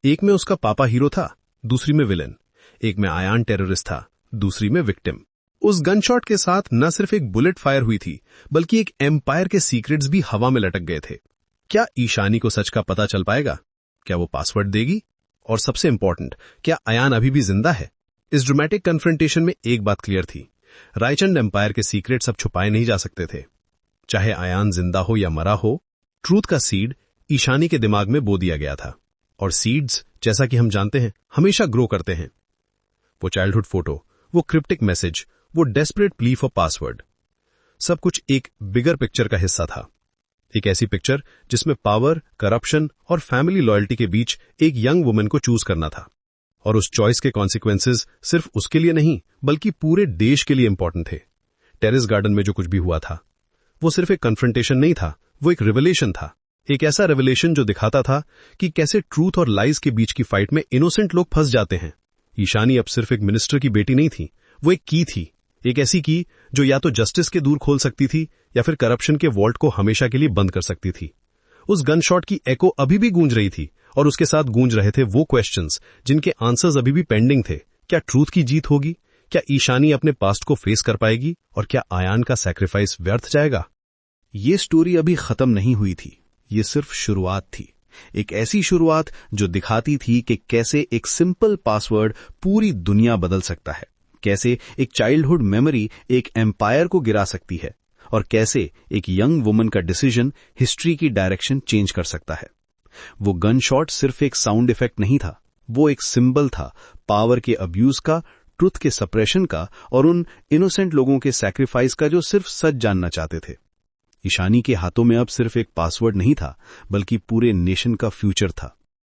एक में उसका पापा हीरो था, दूसरी में विलन। एक में अयान टेररिस्ट था, दूसरी में विक्टिम। उस गनशॉट के साथ न सिर्फ एक बुलेट फायर हुई थी, बल्कि एक एम्पायर के सीक्रेट्स भी हवा में लटक गए थे। क्या ईशानी को सच का पता चल पाएगा? क्या वो पासवर्ड देगी? और सबसे इंपॉर्टेंट, क्या अयान अभी भी जिंदा है? इस ड्रामेटिक कन्फ्रंटेशन में एक बात क्लियर थी, रायचंद एम्पायर के सीक्रेट्स अब छुपाए नहीं जा सकते थे। चाहे अयान जिंदा हो या मरा हो, ट्रूथ का सीड ईशानी के दिमाग में बो दिया गया था। और सीड्स, जैसा कि हम जानते हैं, हमेशा ग्रो करते हैं। वो चाइल्डहुड फोटो, वो क्रिप्टिक मैसेज, वो डेस्परेट प्ली फॉर पासवर्ड, सब कुछ एक बिगर पिक्चर का हिस्सा था। एक ऐसी पिक्चर जिसमें पावर, करप्शन और फैमिली लॉयल्टी के बीच एक यंग वुमन को चूज करना था। और उस चॉइस के कॉन्सिक्वेंसेस सिर्फ उसके लिए नहीं बल्कि पूरे देश के लिए इंपॉर्टेंट थे। टेरेस गार्डन में जो कुछ भी हुआ था वो सिर्फ एक कन्फ्रंटेशन नहीं था, वो एक रिवलेशन था। एक ऐसा रेवलेशन जो दिखाता था कि कैसे ट्रूथ और लाइज के बीच की फाइट में इनोसेंट लोग फंस जाते हैं। ईशानी अब सिर्फ एक मिनिस्टर की बेटी नहीं थी, वो एक की थी, एक ऐसी की जो या तो जस्टिस के दूर खोल सकती थी या फिर करप्शन के वॉल्ट को हमेशा के लिए बंद कर सकती थी। उस गन शॉट की एको अभी भी गूंज रही थी और उसके साथ गूंज रहे थे वो क्वेश्चंस जिनके आंसर्स अभी भी पेंडिंग थे। क्या ट्रूथ की जीत होगी? क्या ईशानी अपने पास्ट को फेस कर पाएगी? और क्या आयान का सैक्रिफाइस व्यर्थ जाएगा? ये स्टोरी अभी खत्म नहीं हुई थी, ये सिर्फ शुरुआत थी। एक ऐसी शुरुआत जो दिखाती थी कि कैसे एक सिंपल पासवर्ड पूरी दुनिया बदल सकता है, कैसे एक चाइल्डहुड मेमोरी एक एम्पायर को गिरा सकती है और कैसे एक यंग वुमन का डिसीजन हिस्ट्री की डायरेक्शन चेंज कर सकता है। वो गन शॉट सिर्फ एक साउंड इफेक्ट नहीं था, वो एक सिंबल था पावर के अब्यूज का, ट्रुथ के सप्रेशन का और उन इनोसेंट लोगों के सैक्रिफाइस का जो सिर्फ सच जानना चाहते थे। ईशानी के हाथों में अब सिर्फ एक पासवर्ड नहीं था बल्कि पूरे नेशन का फ्यूचर था।